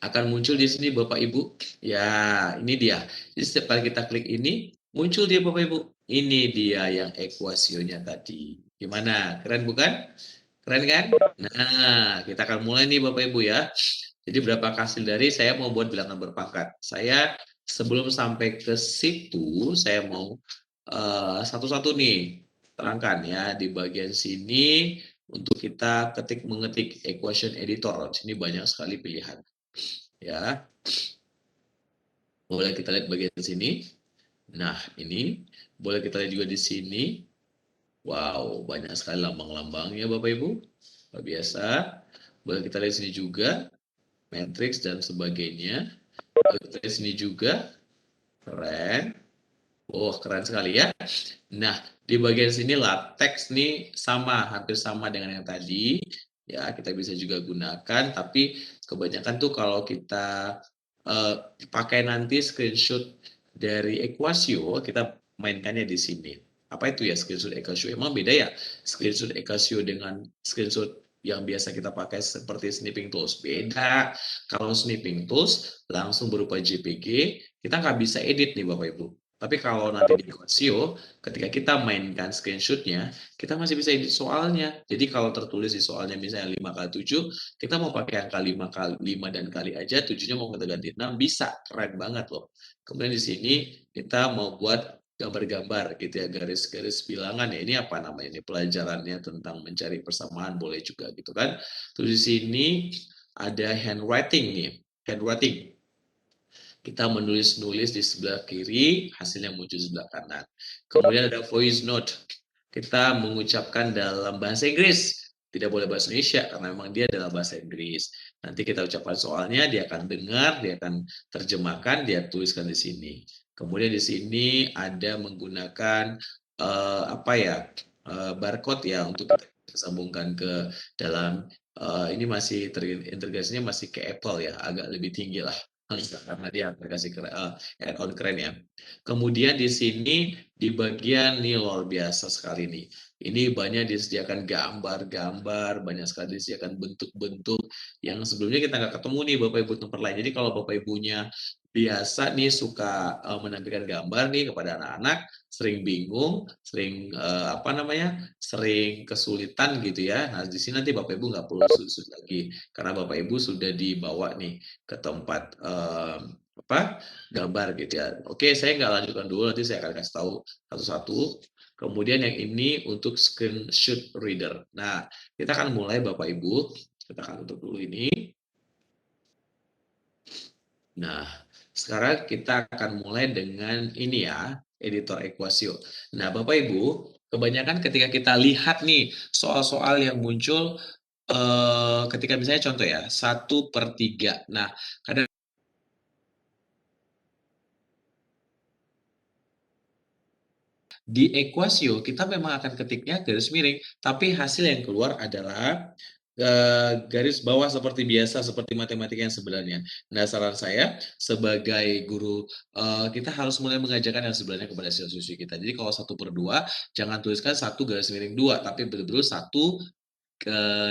akan muncul di sini Bapak Ibu. Ya, ini dia. Jadi setiap kali kita klik ini, muncul dia Bapak Ibu. Ini dia yang ekuasionya tadi. Gimana? Keren bukan? Keren kan? Nah, kita akan mulai nih Bapak Ibu ya. Jadi berapa hasil dari saya mau buat bilangan berpangkat. Saya sebelum sampai ke situ, saya mau satu-satu nih terangkan ya di bagian sini untuk kita mengetik equation editor. Sini banyak sekali pilihan. Ya, boleh kita lihat bagian sini. Nah, ini boleh kita lihat juga di sini. Wow, banyak sekali lambang-lambangnya Bapak Ibu. Luar biasa. Boleh kita lihat sini juga, matrix dan sebagainya. Boleh kita lihat sini juga, keren. Oh, keren sekali ya. Nah, di bagian sini latex nih hampir sama dengan yang tadi. Ya, kita bisa juga gunakan, tapi kebanyakan tuh kalau kita pakai nanti screenshot dari Equasio, kita mainkannya di sini. Apa itu ya screenshot Equasio? Emang beda ya screenshot Equasio dengan screenshot yang biasa kita pakai seperti snipping tools? Beda. Kalau snipping tools langsung berupa JPG, kita nggak bisa edit nih Bapak Ibu. Tapi kalau nanti di Equasio, ketika kita mainkan screenshotnya, kita masih bisa edit soalnya. Jadi kalau tertulis di soalnya misalnya 5x7, kita mau pakai angka 5 dan kali aja, 7-nya mau kita ganti 6, bisa. Keren banget loh. Kemudian di sini kita mau buat gambar-gambar gitu ya, garis-garis bilangan ya. Ini apa namanya? Ini pelajarannya tentang mencari persamaan, boleh juga gitu kan. Terus di sini ada handwriting nih. Handwriting. Kita menulis-nulis di sebelah kiri, hasilnya muncul di sebelah kanan. Kemudian ada voice note. Kita mengucapkan dalam bahasa Inggris. Tidak boleh bahasa Indonesia, karena memang dia adalah bahasa Inggris. Nanti kita ucapkan soalnya, dia akan dengar, dia akan terjemahkan, dia tuliskan di sini. Kemudian di sini ada menggunakan barcode ya, untuk kita sambungkan ke dalam, ini masih integrasinya masih ke Apple ya, agak lebih tinggi lah. Karena dia aplikasi add-on keren ya. Kemudian di sini di bagian nih luar biasa sekali nih. Ini banyak disediakan gambar-gambar, banyak sekali disediakan bentuk-bentuk yang sebelumnya kita nggak ketemu nih Bapak Ibu tempat lain. Jadi kalau Bapak Ibunya biasa nih suka menampilkan gambar nih kepada anak-anak, sering bingung, sering sering kesulitan gitu ya. Nah di sini nanti Bapak Ibu nggak perlu sulit-sulit lagi karena Bapak Ibu sudah dibawa nih ke tempat gambar gitu ya. Oke, saya nggak lanjutkan dulu, nanti saya akan kasih tahu satu-satu. Kemudian yang ini untuk screenshot reader. Nah, kita akan mulai Bapak Ibu. Kita akan tutup dulu ini. Nah, sekarang kita akan mulai dengan ini ya, editor ekuasio. Nah, Bapak Ibu, kebanyakan ketika kita lihat nih soal-soal yang muncul ketika misalnya contoh ya, 1/3. Nah, kadang di ekuasio kita memang akan ketiknya garis miring, tapi hasil yang keluar adalah garis bawah seperti biasa, seperti matematika yang sebenarnya. Nah, saran saya sebagai guru, kita harus mulai mengajarkan yang sebenarnya kepada siswa-siswi kita. Jadi kalau 1/2, jangan tuliskan 1 garis miring 2, tapi betul-betul 1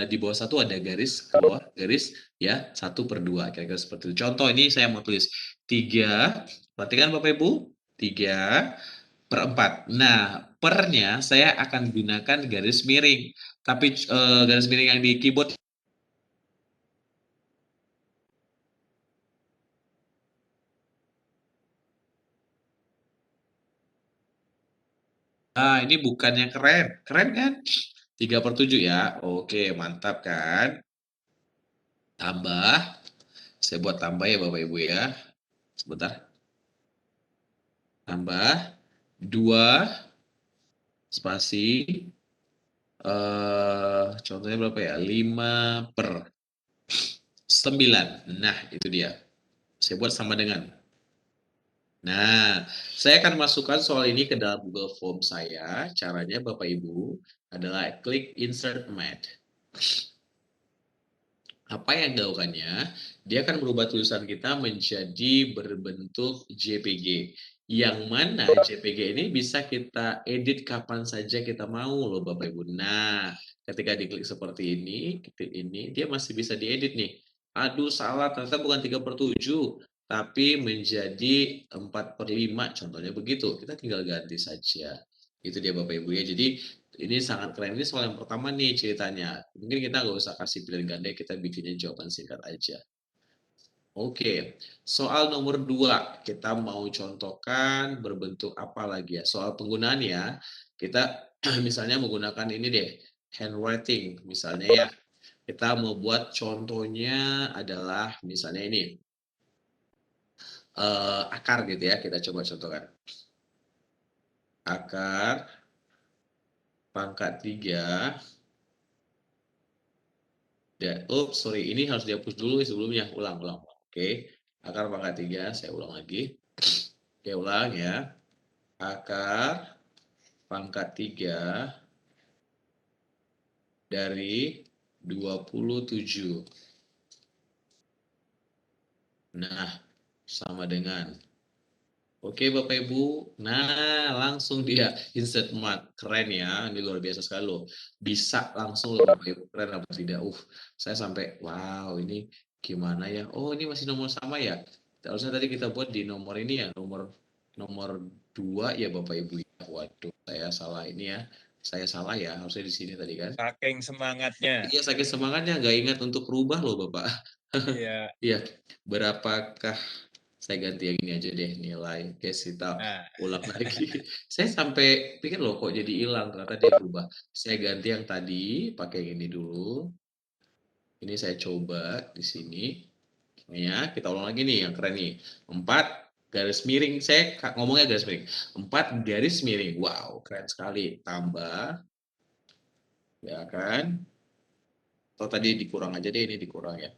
di bawah 1 ada garis, ke bawah garis, ya 1/2, kira-kira seperti itu. Contoh ini saya mau tulis 3, perhatikan Bapak Ibu, 3/4. Nah, pernya saya akan gunakan garis miring, tapi garis miring yang di keyboard. Nah, ini bukannya keren, keren kan? 3/7 ya, oke mantap kan? Tambah, saya buat tambah ya Bapak Ibu ya, sebentar. Tambah 2 spasi, contohnya berapa ya? 5/9. Nah, itu dia. Saya buat sama dengan. Nah, saya akan masukkan soal ini ke dalam Google Form saya. Caranya Bapak Ibu adalah klik Insert Math. Apa yang dilakukannya? Dia akan merubah tulisan kita menjadi berbentuk JPG. Yang mana JPG ini bisa kita edit kapan saja kita mau loh Bapak Ibu. Nah, ketika diklik seperti ini, dia masih bisa diedit nih. Aduh salah, ternyata bukan 3/7, tapi menjadi 4/5, contohnya begitu. Kita tinggal ganti saja. Itu dia Bapak Ibu ya. Jadi ini sangat keren. Ini soal yang pertama nih ceritanya. Mungkin kita nggak usah kasih pilihan ganda, kita bikinnya jawaban singkat aja. Oke, soal nomor 2, kita mau contohkan berbentuk apa lagi ya? Soal penggunaan ya, kita misalnya menggunakan ini deh, handwriting misalnya ya. Kita mau buat contohnya adalah misalnya ini, akar gitu ya, kita coba contohkan. Akar pangkat 3. Sorry, ini harus dihapus dulu sebelumnya. Ulang. Oke, akar pangkat 3, saya ulang lagi. Oke, ulang ya. Akar pangkat 3 dari 27. Nah, sama dengan. Oke Bapak Ibu, nah langsung dia insert mark, keren ya, ini luar biasa sekali loh. Bisa langsung loh Bapak Ibu, keren apa tidak? Saya sampai, wow ini gimana ya? Oh ini masih nomor sama ya? Harusnya tadi kita buat di nomor ini ya, nomor 2 ya Bapak Ibu ya. Waduh, saya salah ini ya. Saya salah ya, harusnya di sini tadi kan. Saking semangatnya. Iya, saking semangatnya nggak ingat untuk rubah loh Bapak. Iya. Iya, berapakah saya ganti yang ini aja deh nilai. Oke, kita Nah, ulang lagi. Saya sampai pikir loh kok jadi hilang, ternyata dia berubah. Saya ganti yang tadi, pakai yang ini dulu. Ini saya coba di sini. Ya, kita ulang lagi nih yang keren nih. 4 garis miring. Saya ngomongnya garis miring. 4 garis miring. Wow, keren sekali. Tambah. Ya kan? Atau tadi dikurang aja deh, ini dikurang ya.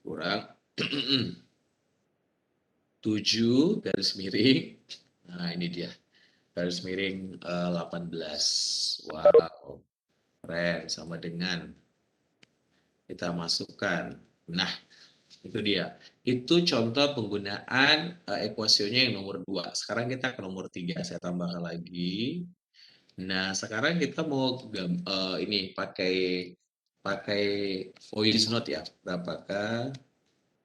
Kurang. 7 garis miring. Nah, ini dia. Garis miring 18. Wow, keren. Sama dengan kita masukkan. Nah, itu dia. Itu contoh penggunaan ekuasionya yang nomor 2. Sekarang kita ke nomor 3. Saya tambahkan lagi. Nah, sekarang kita mau ini pakai voice note ya. Berapakah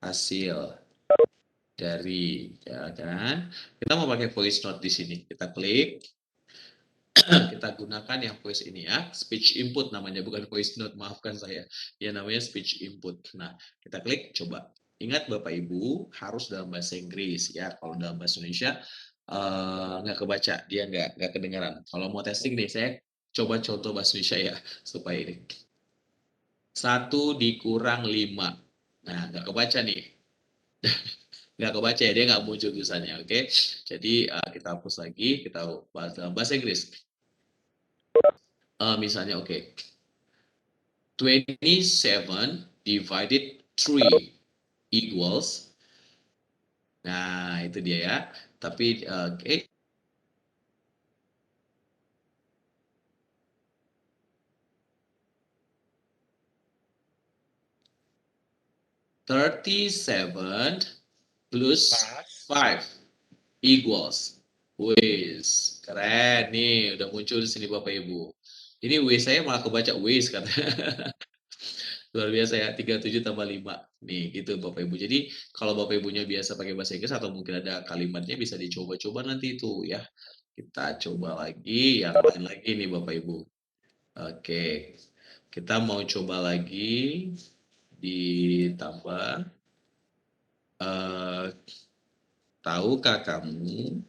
hasil dari, ya kan? Kita mau pakai voice note di sini. Kita klik. Kita gunakan yang voice ini ya, speech input namanya, bukan voice note, maafkan saya. Ya namanya speech input. Nah, kita klik, coba. Ingat Bapak Ibu, harus dalam bahasa Inggris ya. Kalau dalam bahasa Indonesia nggak kebaca, dia nggak kedengaran. Kalau mau testing nih, saya coba contoh bahasa Indonesia ya, supaya ini. 1 dikurang 5. Nah, nggak kebaca nih. nggak kebaca ya, dia nggak muncul tulisannya, oke? Jadi kita hapus lagi, kita bahas dalam bahasa Inggris. Misalnya, oke. 27 divided 3 equals. Nah, itu dia ya. Tapi, oke. "37 plus Pas. 5 equals." Wis, keren nih, udah muncul di sini Bapak Ibu. Ini W saya malah kebaca wis kata. Luar biasa ya, 37 tambah 5. Nih, gitu Bapak Ibu. Jadi, kalau Bapak Ibunya biasa pakai bahasa Inggris atau mungkin ada kalimatnya bisa dicoba-coba nanti itu ya. Kita coba lagi, yang lain lagi nih Bapak Ibu. Oke, kita mau coba lagi ditambah. Tahukah kamu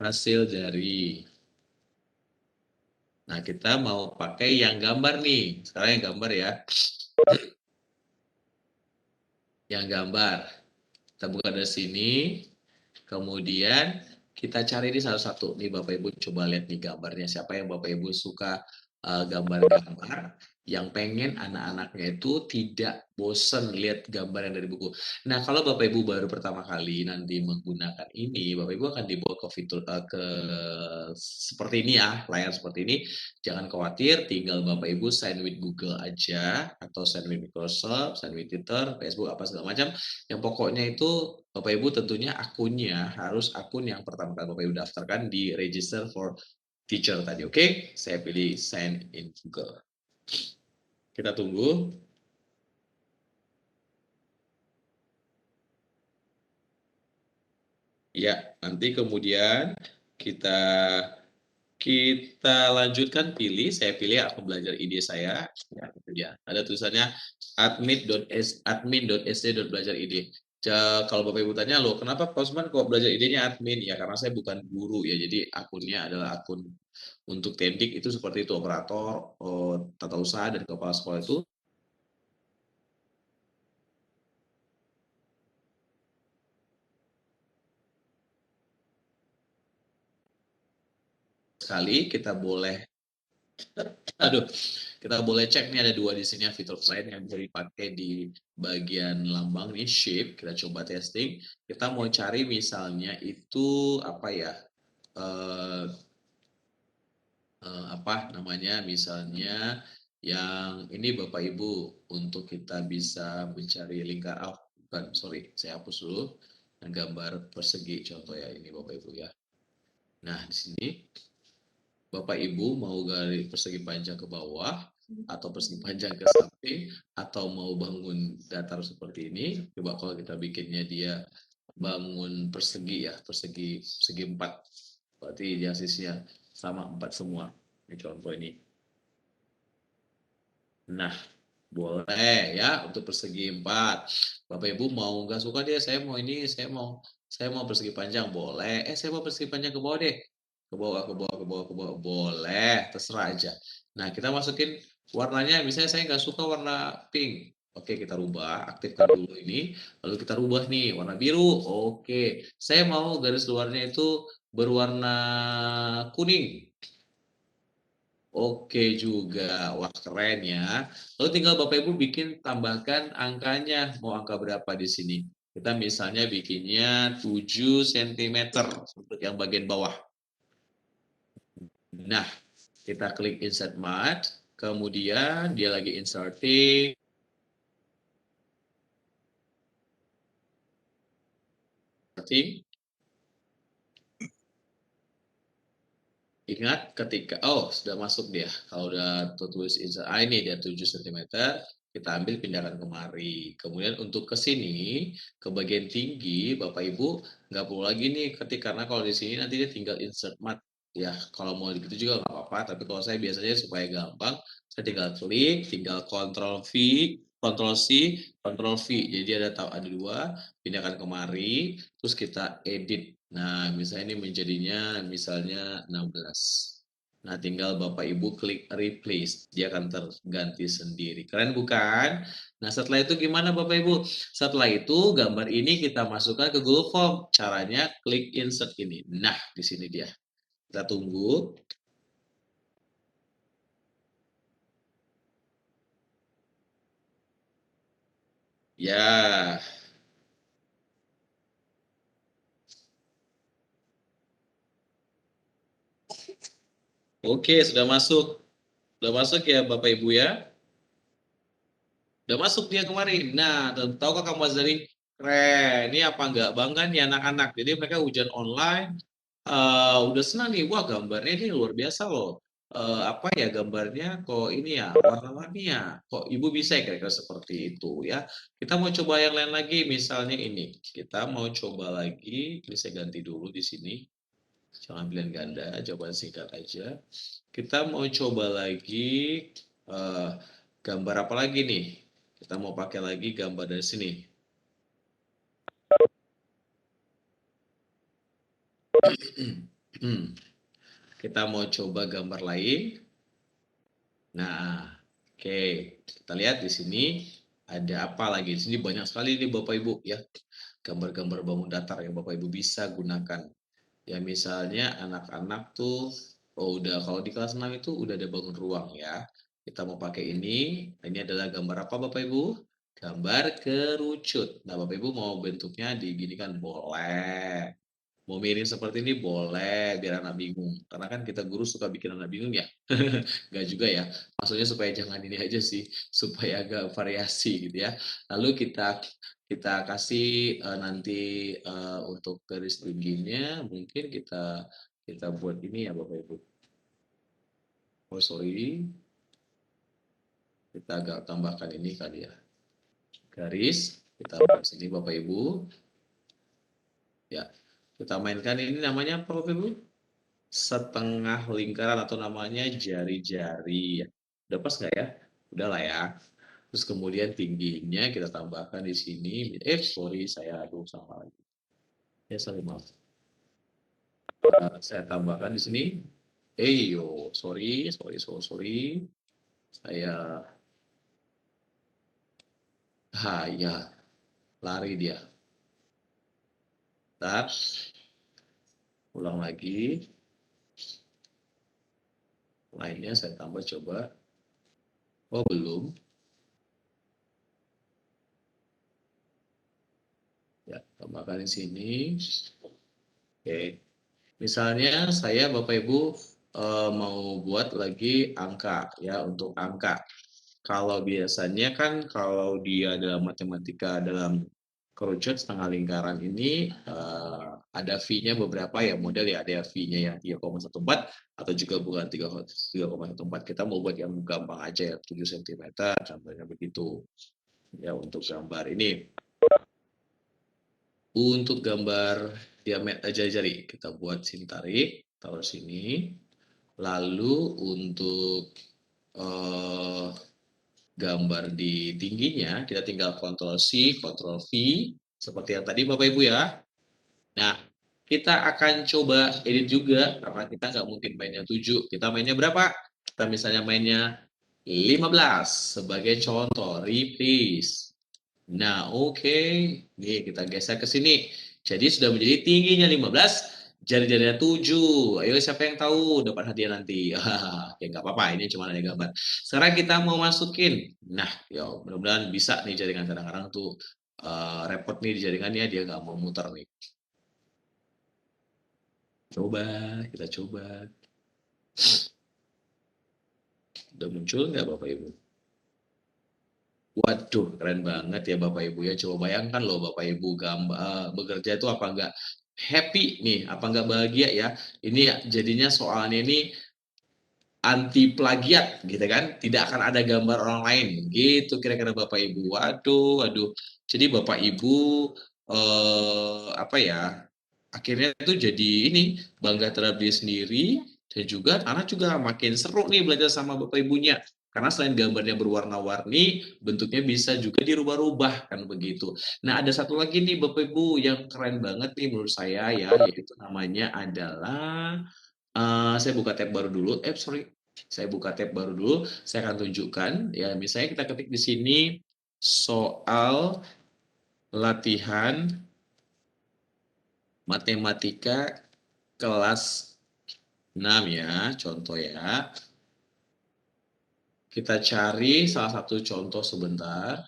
hasil dari. Nah, kita mau pakai yang gambar nih. Sekarang yang gambar ya. Yang gambar. Kita buka dari sini. Kemudian kita cari di satu-satu. Nih Bapak Ibu coba lihat nih gambarnya. Siapa yang Bapak Ibu suka gambar-gambar yang pengen anak-anaknya itu tidak bosen lihat gambar yang dari buku. Nah, kalau Bapak Ibu baru pertama kali nanti menggunakan ini, Bapak Ibu akan dibawa ke fitur ke seperti ini ya, layar seperti ini. Jangan khawatir, tinggal Bapak Ibu sign with Google aja atau sign with Microsoft, sign with Twitter, Facebook apa segala macam. Yang pokoknya itu Bapak Ibu tentunya akunnya harus akun yang pertama kali Bapak Ibu daftarkan di register for teacher tadi, oke? Saya pilih sign in Google. Kita tunggu. Ya, nanti kemudian kita lanjutkan pilih. Saya pilih aku belajar ide saya. Ya, itu dia. Ada tulisannya admin.sd.belajar ide. Kalau Bapak Ibu tanya, loh kenapa Pak Usman kok belajar idenya admin? Ya karena saya bukan guru ya, jadi akunnya adalah akun untuk Tendik itu seperti itu, operator, tata usaha, dan kepala sekolah itu. Sekali kita boleh, kita boleh cek nih ada 2 di sini fitur lain yang bisa dipakai di bagian lambang nih shape. Kita coba testing. Kita mau cari misalnya itu apa ya? Apa namanya? Misalnya yang ini Bapak Ibu untuk kita bisa mencari lingkar. Bukan, sorry, saya hapus dulu. Gambar persegi contoh ya ini Bapak Ibu ya. Nah di sini Bapak Ibu mau garis persegi panjang ke bawah atau persegi panjang ke samping atau mau bangun datar seperti ini. Coba kalau kita bikinnya dia bangun persegi ya, persegi 4. Berarti dia sisinya sama 4 semua. Ini contoh ini. Nah, boleh ya untuk persegi 4. Bapak Ibu mau nggak suka dia, saya mau ini, saya mau persegi panjang, boleh. Saya mau persegi panjang ke bawah deh. Ke bawah, boleh, terserah aja. Nah, kita masukin warnanya, misalnya saya nggak suka warna pink. Oke, kita rubah, aktifkan dulu ini, lalu kita rubah nih warna biru. Oke, saya mau garis luarnya itu berwarna kuning. Oke juga, wah keren ya. Lalu tinggal Bapak Ibu bikin tambahkan angkanya, mau angka berapa di sini. Kita misalnya bikinnya 7 cm untuk yang bagian bawah. Nah, kita klik insert mat, kemudian dia lagi inserting. Ingat ketika, sudah masuk dia. Kalau udah tulis insert, ini dia 7 cm, kita ambil pindahkan kemari. Kemudian untuk ke sini, ke bagian tinggi, Bapak Ibu nggak perlu lagi nih ketik, karena kalau di sini nanti dia tinggal insert mat. Ya, kalau mau gitu juga nggak apa-apa, tapi kalau saya biasanya supaya gampang, saya tinggal klik, tinggal Ctrl V, Ctrl C, Ctrl V. Jadi ada 2, pindahkan kemari, terus kita edit. Nah, misalnya ini menjadinya misalnya 16. Nah, tinggal Bapak Ibu klik replace, dia akan terganti sendiri. Keren bukan? Nah, setelah itu gimana Bapak Ibu? Setelah itu gambar ini kita masukkan ke Google Form. Caranya klik insert ini. Nah, di sini dia. Kita tunggu. Ya. Oke, sudah masuk. Sudah masuk ya Bapak Ibu ya? Udah masuk dia kemarin. Nah, tahukah kamu Mas dari keren. Ini apa enggak bangga nih anak-anak. Jadi mereka ujian online udah senang nih. Wah, gambarnya ini luar biasa loh. Apa ya gambarnya kok ini ya warna-warni ya. Kok Ibu bisa ya kira-kira seperti itu ya. Kita mau coba yang lain lagi misalnya ini. Kita mau coba lagi. Ini saya ganti dulu di sini. Jangan pilihan ganda, jawaban singkat aja. Kita mau coba lagi gambar apa lagi nih? Kita mau pakai lagi gambar dari sini. Kita mau coba gambar lain. Nah, oke. Kita lihat di sini ada apa lagi. Di sini banyak sekali nih Bapak Ibu ya. Gambar-gambar bangun datar yang Bapak Ibu bisa gunakan. Ya misalnya anak-anak tuh udah kalau di kelas 6 itu udah ada bangun ruang ya. Kita mau pakai ini. Ini adalah gambar apa Bapak Ibu? Gambar kerucut. Nah, Bapak Ibu mau bentuknya diginikan boleh. Mau miring seperti ini boleh biar anak bingung. Karena kan kita guru suka bikin anak bingung ya. Enggak juga ya. Maksudnya supaya jangan ini aja sih, supaya agak variasi gitu ya. Lalu kita kasih nanti untuk garis tingginya mungkin kita buat ini ya Bapak Ibu. Oh sorry. Kita agak tambahkan ini kali ya. Garis, kita buat sini Bapak Ibu. Ya, kita mainkan ini namanya apa Bapak Ibu? Setengah lingkaran atau namanya jari-jari. Udah pas nggak ya? Udah lah ya. Terus kemudian tingginya kita tambahkan di sini. Sorry, saya aduh sama lagi. Ya, sorry maaf. Saya tambahkan di sini. Sorry. Saya ya, lari dia. Bentar. Ulang lagi. Lainnya saya tambah coba. Oh, belum. Ya, tambahkan di sini. Oke. Misalnya saya Bapak Ibu mau buat lagi angka ya untuk angka. Kalau biasanya kan kalau dia dalam matematika dalam kerucut setengah lingkaran ini ada V-nya beberapa ya model ya, ada V-nya yang 3,14 atau juga bukan 3,14. Kita mau buat yang gampang aja ya 7 cm contohnya begitu. Ya untuk gambar ini. Untuk gambar diameter jari-jari kita buat sini tarik, taruh sini. Lalu untuk gambar di tingginya kita tinggal Ctrl C, Ctrl V seperti yang tadi Bapak Ibu ya. Nah, kita akan coba edit juga karena kita nggak mungkin mainnya 7. Kita mainnya berapa? Kita misalnya mainnya 15 sebagai contoh, replace. Nah, oke. Nih, kita geser ke sini. Jadi sudah menjadi tingginya 15, jari-jarinya 7. Ayo siapa yang tahu dapat hadiah nanti? Ya nggak apa-apa, ini cuma ada gambar. Sekarang kita mau masukin. Nah, ya mudah-mudahan bisa nih jaringan kadang-kadang tuh repot nih di jaringannya dia nggak mau muter nih. Kita coba. Udah muncul nggak Bapak Ibu? Waduh, keren banget ya Bapak Ibu ya. Coba bayangkan loh Bapak Ibu bekerja itu apa enggak happy nih, apa enggak bahagia ya. Ini jadinya soalnya ini anti plagiat gitu kan. Tidak akan ada gambar orang lain gitu kira-kira Bapak Ibu. Waduh. Jadi Bapak Ibu apa ya? Akhirnya itu jadi ini bangga terhadap diri sendiri dan juga anak juga makin seru nih belajar sama Bapak Ibunya. Karena selain gambarnya berwarna-warni, bentuknya bisa juga dirubah-rubah kan begitu. Nah, ada satu lagi nih Bapak Ibu yang keren banget nih menurut saya ya, yaitu namanya adalah Saya buka tab baru dulu. Sorry. Saya buka tab baru dulu. Saya akan tunjukkan. Ya, misalnya kita ketik di sini soal latihan matematika kelas 6 ya, contoh ya. Kita cari salah satu contoh sebentar.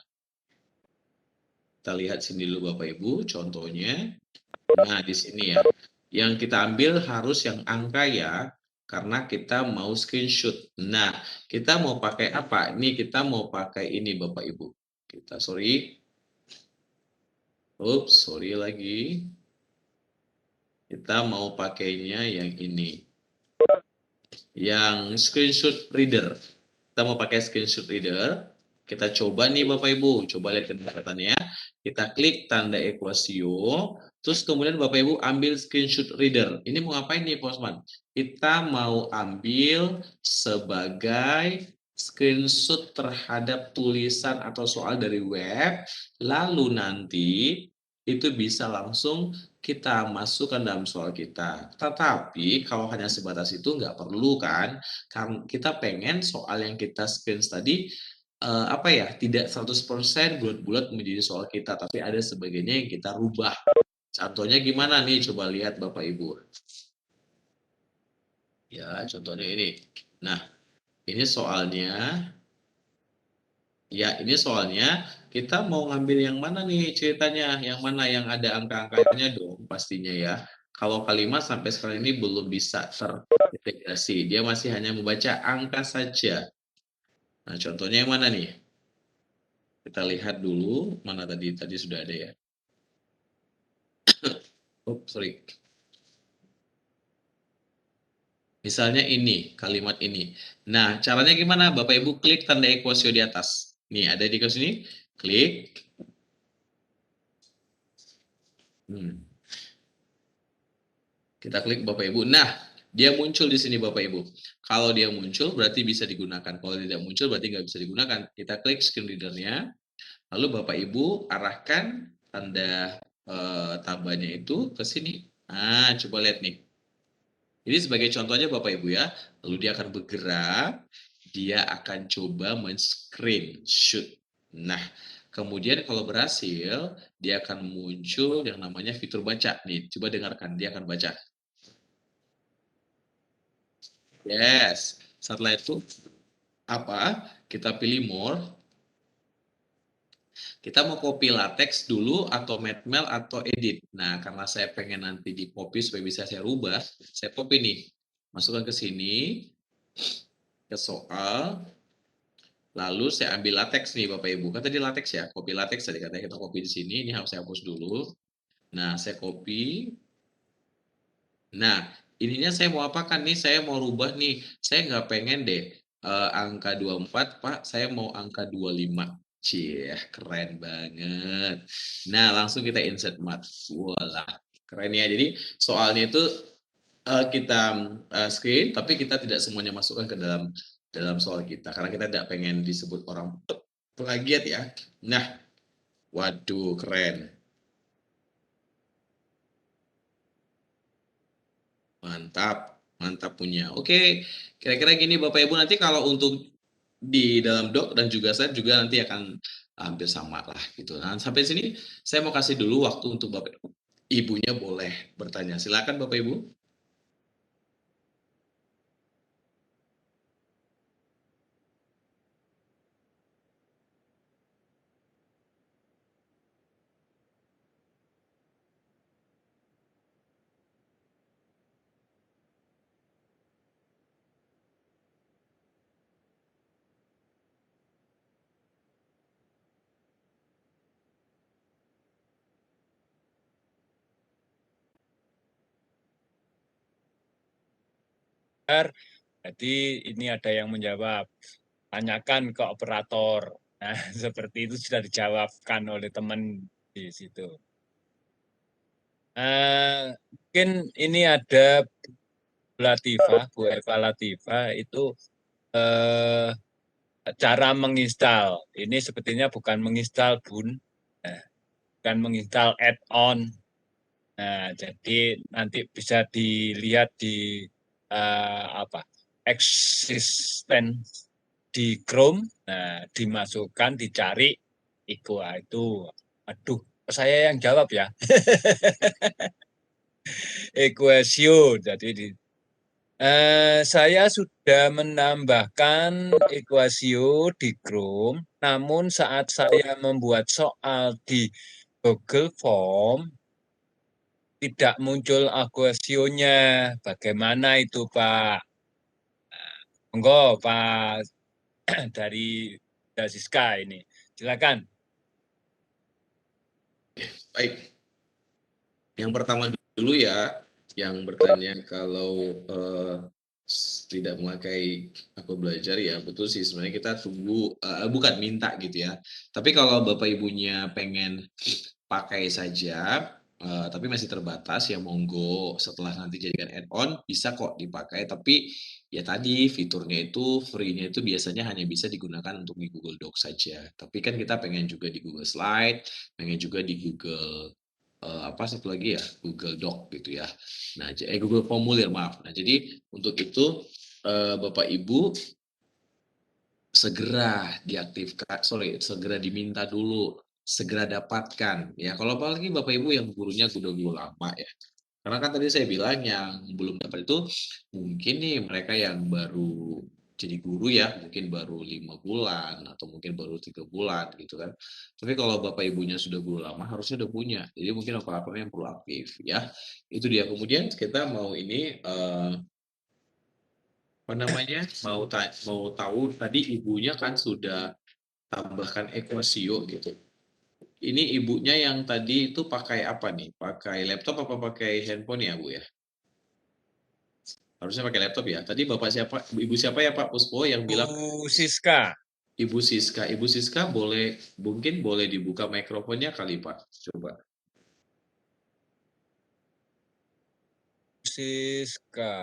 Kita lihat sini dulu Bapak Ibu, contohnya. Nah, di sini ya. Yang kita ambil harus yang angka ya, karena kita mau screenshot. Nah, kita mau pakai apa? Ini kita mau pakai ini Bapak Ibu. Kita sorry lagi. Kita mau pakainya yang ini. Yang screenshot reader. Kita mau pakai screenshot reader. Kita coba nih Bapak Ibu, coba lihat pendekatannya. Kita klik tanda ekuasio, terus kemudian Bapak Ibu ambil screenshot reader. Ini mau ngapain nih Pak Osman? Kita mau ambil sebagai screenshot terhadap tulisan atau soal dari web, lalu nanti itu bisa langsung kita masukkan dalam soal kita. Tetapi kalau hanya sebatas itu nggak perlu kan, karena kita pengen soal yang kita screenshot tadi tidak 100% bulat-bulat menjadi soal kita, tapi ada sebagainya yang kita rubah. Contohnya gimana nih? Coba lihat Bapak Ibu. Ya, contohnya ini. Nah, ini soalnya. Ya, ini soalnya kita mau ngambil yang mana nih ceritanya? Yang mana yang ada angka-angkanya dong pastinya ya. Kalau kalimat sampai sekarang ini belum bisa terintegrasi. Dia masih hanya membaca angka saja. Nah, contohnya yang mana nih? Kita lihat dulu, mana tadi sudah ada ya. Sorry. Misalnya ini, kalimat ini. Nah, caranya gimana? Bapak Ibu klik tanda ekuasio di atas. Nih, ada di sini. Klik. Kita klik Bapak Ibu. Nah, dia muncul di sini Bapak Ibu. Kalau dia muncul berarti bisa digunakan. Kalau tidak muncul berarti nggak bisa digunakan. Kita klik screen reader-nya. Lalu Bapak Ibu arahkan tanda tabanya itu ke sini. Nah, coba lihat nih. Ini sebagai contohnya Bapak Ibu ya. Lalu dia akan bergerak. Dia akan coba men-screenshot. Nah, kemudian kalau berhasil, dia akan muncul yang namanya fitur baca. Nih, coba dengarkan. Dia akan baca. Yes. Setelah itu apa? Kita pilih more. Kita mau copy latex dulu atau matmel atau edit. Nah, karena saya pengen nanti di copy supaya bisa saya rubah, saya copy nih. Masukkan ke sini ke soal. Lalu saya ambil latex nih Bapak Ibu. Kan tadi latex ya, copy latex tadi katanya kita copy di sini. Ini harus saya hapus dulu. Nah, saya copy. Nah, ininya saya mau apakan nih? Saya mau rubah nih. Saya nggak pengen deh angka 24, Pak. Saya mau angka 25. Cie, keren banget. Nah, langsung kita insert mat. Walah, keren ya. Jadi soalnya itu kita screen, tapi kita tidak semuanya masukkan ke dalam soal kita. Karena kita tidak pengen disebut orang plagiat ya. Nah, waduh, keren. Mantap punya. Oke, kira-kira gini Bapak Ibu, nanti kalau untuk di dalam doc dan juga saya juga nanti akan hampir sama lah gitu. Nah, sampai sini saya mau kasih dulu waktu untuk Bapak Ibunya boleh bertanya. Silakan Bapak Ibu. Jadi ini ada yang menjawab, tanyakan ke operator. Nah, seperti itu sudah dijawabkan oleh teman di situ. Mungkin ini ada Bu Eva Latifah itu cara menginstal. Ini sepertinya bukan menginstal Bun, bukan menginstal add-on. Nah, jadi nanti bisa dilihat di eksisten di Chrome, nah dimasukkan, dicari itu. Aduh, saya yang jawab ya. Equasio. Jadi saya sudah menambahkan Equasio di Chrome, namun saat saya membuat soal di Google Form tidak muncul Equasionya. Bagaimana itu, Pak? Monggo, Pak dari Siska ini. Silakan. Baik. Yang pertama dulu ya, yang bertanya kalau tidak memakai aku belajar, ya betul sih, sebenarnya kita tunggu, bukan minta gitu ya. Tapi kalau Bapak Ibunya pengen pakai saja, tapi masih terbatas, ya monggo setelah nanti jadikan add-on bisa kok dipakai. Tapi ya tadi fiturnya itu free-nya itu biasanya hanya bisa digunakan untuk di Google Docs saja. Tapi kan kita pengen juga di Google Slide, pengen juga di Google satu lagi ya, Google Doc gitu ya. Nah, Google Formulir, maaf. Nah, jadi untuk itu Bapak Ibu segera diaktifkan, segera diminta dulu, segera dapatkan ya. Kalau apalagi Bapak Ibu yang gurunya udah guru lama ya. Karena kan tadi saya bilang yang belum dapat itu mungkin nih mereka yang baru jadi guru ya, mungkin baru 5 bulan atau mungkin baru 3 bulan gitu kan. Tapi kalau Bapak Ibunya sudah guru lama harusnya udah punya. Jadi mungkin operatornya yang perlu aktif ya. Itu dia. Kemudian kita mau ini mau tahu tadi ibunya kan sudah tambahkan Equasio gitu. Ini ibunya yang tadi itu pakai apa nih? Pakai laptop apa pakai handphone ya, Bu ya? Harusnya pakai laptop ya. Tadi Bapak siapa? Ibu siapa ya, Pak Puspo yang bilang? Bu Siska. Ibu Siska. Ibu Siska mungkin boleh dibuka mikrofonnya kali, Pak. Coba. Siska.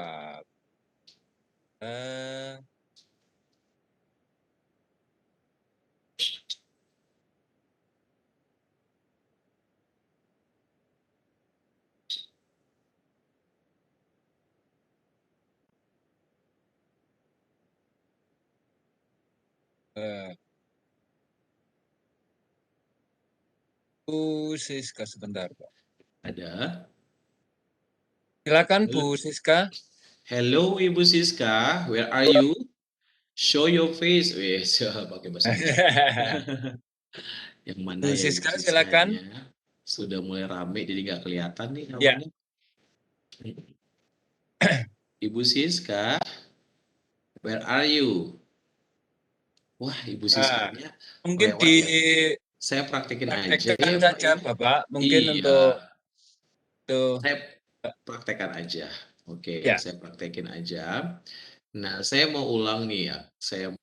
Bu Siska sebentar, Pak. Ada. Silakan Bu Siska. Hello Ibu Siska, where are you? Show your face. Wih, pakai bahasa Indonesia. Yang mana Bu ya Ibu Siska, silakan. Siskanya? Sudah mulai rame jadi nggak kelihatan nih Ya. namanya. Ibu Siska, where are you? Wah, Ibu Siskanya mungkin lewat ya. Saya praktekin aja ya, Pak. saja, Ya. Bapak. Mungkin Iya. untuk Saya praktekkan aja. Oke, Ya. saya praktekin aja. Nah, saya mau ulang nih ya. Saya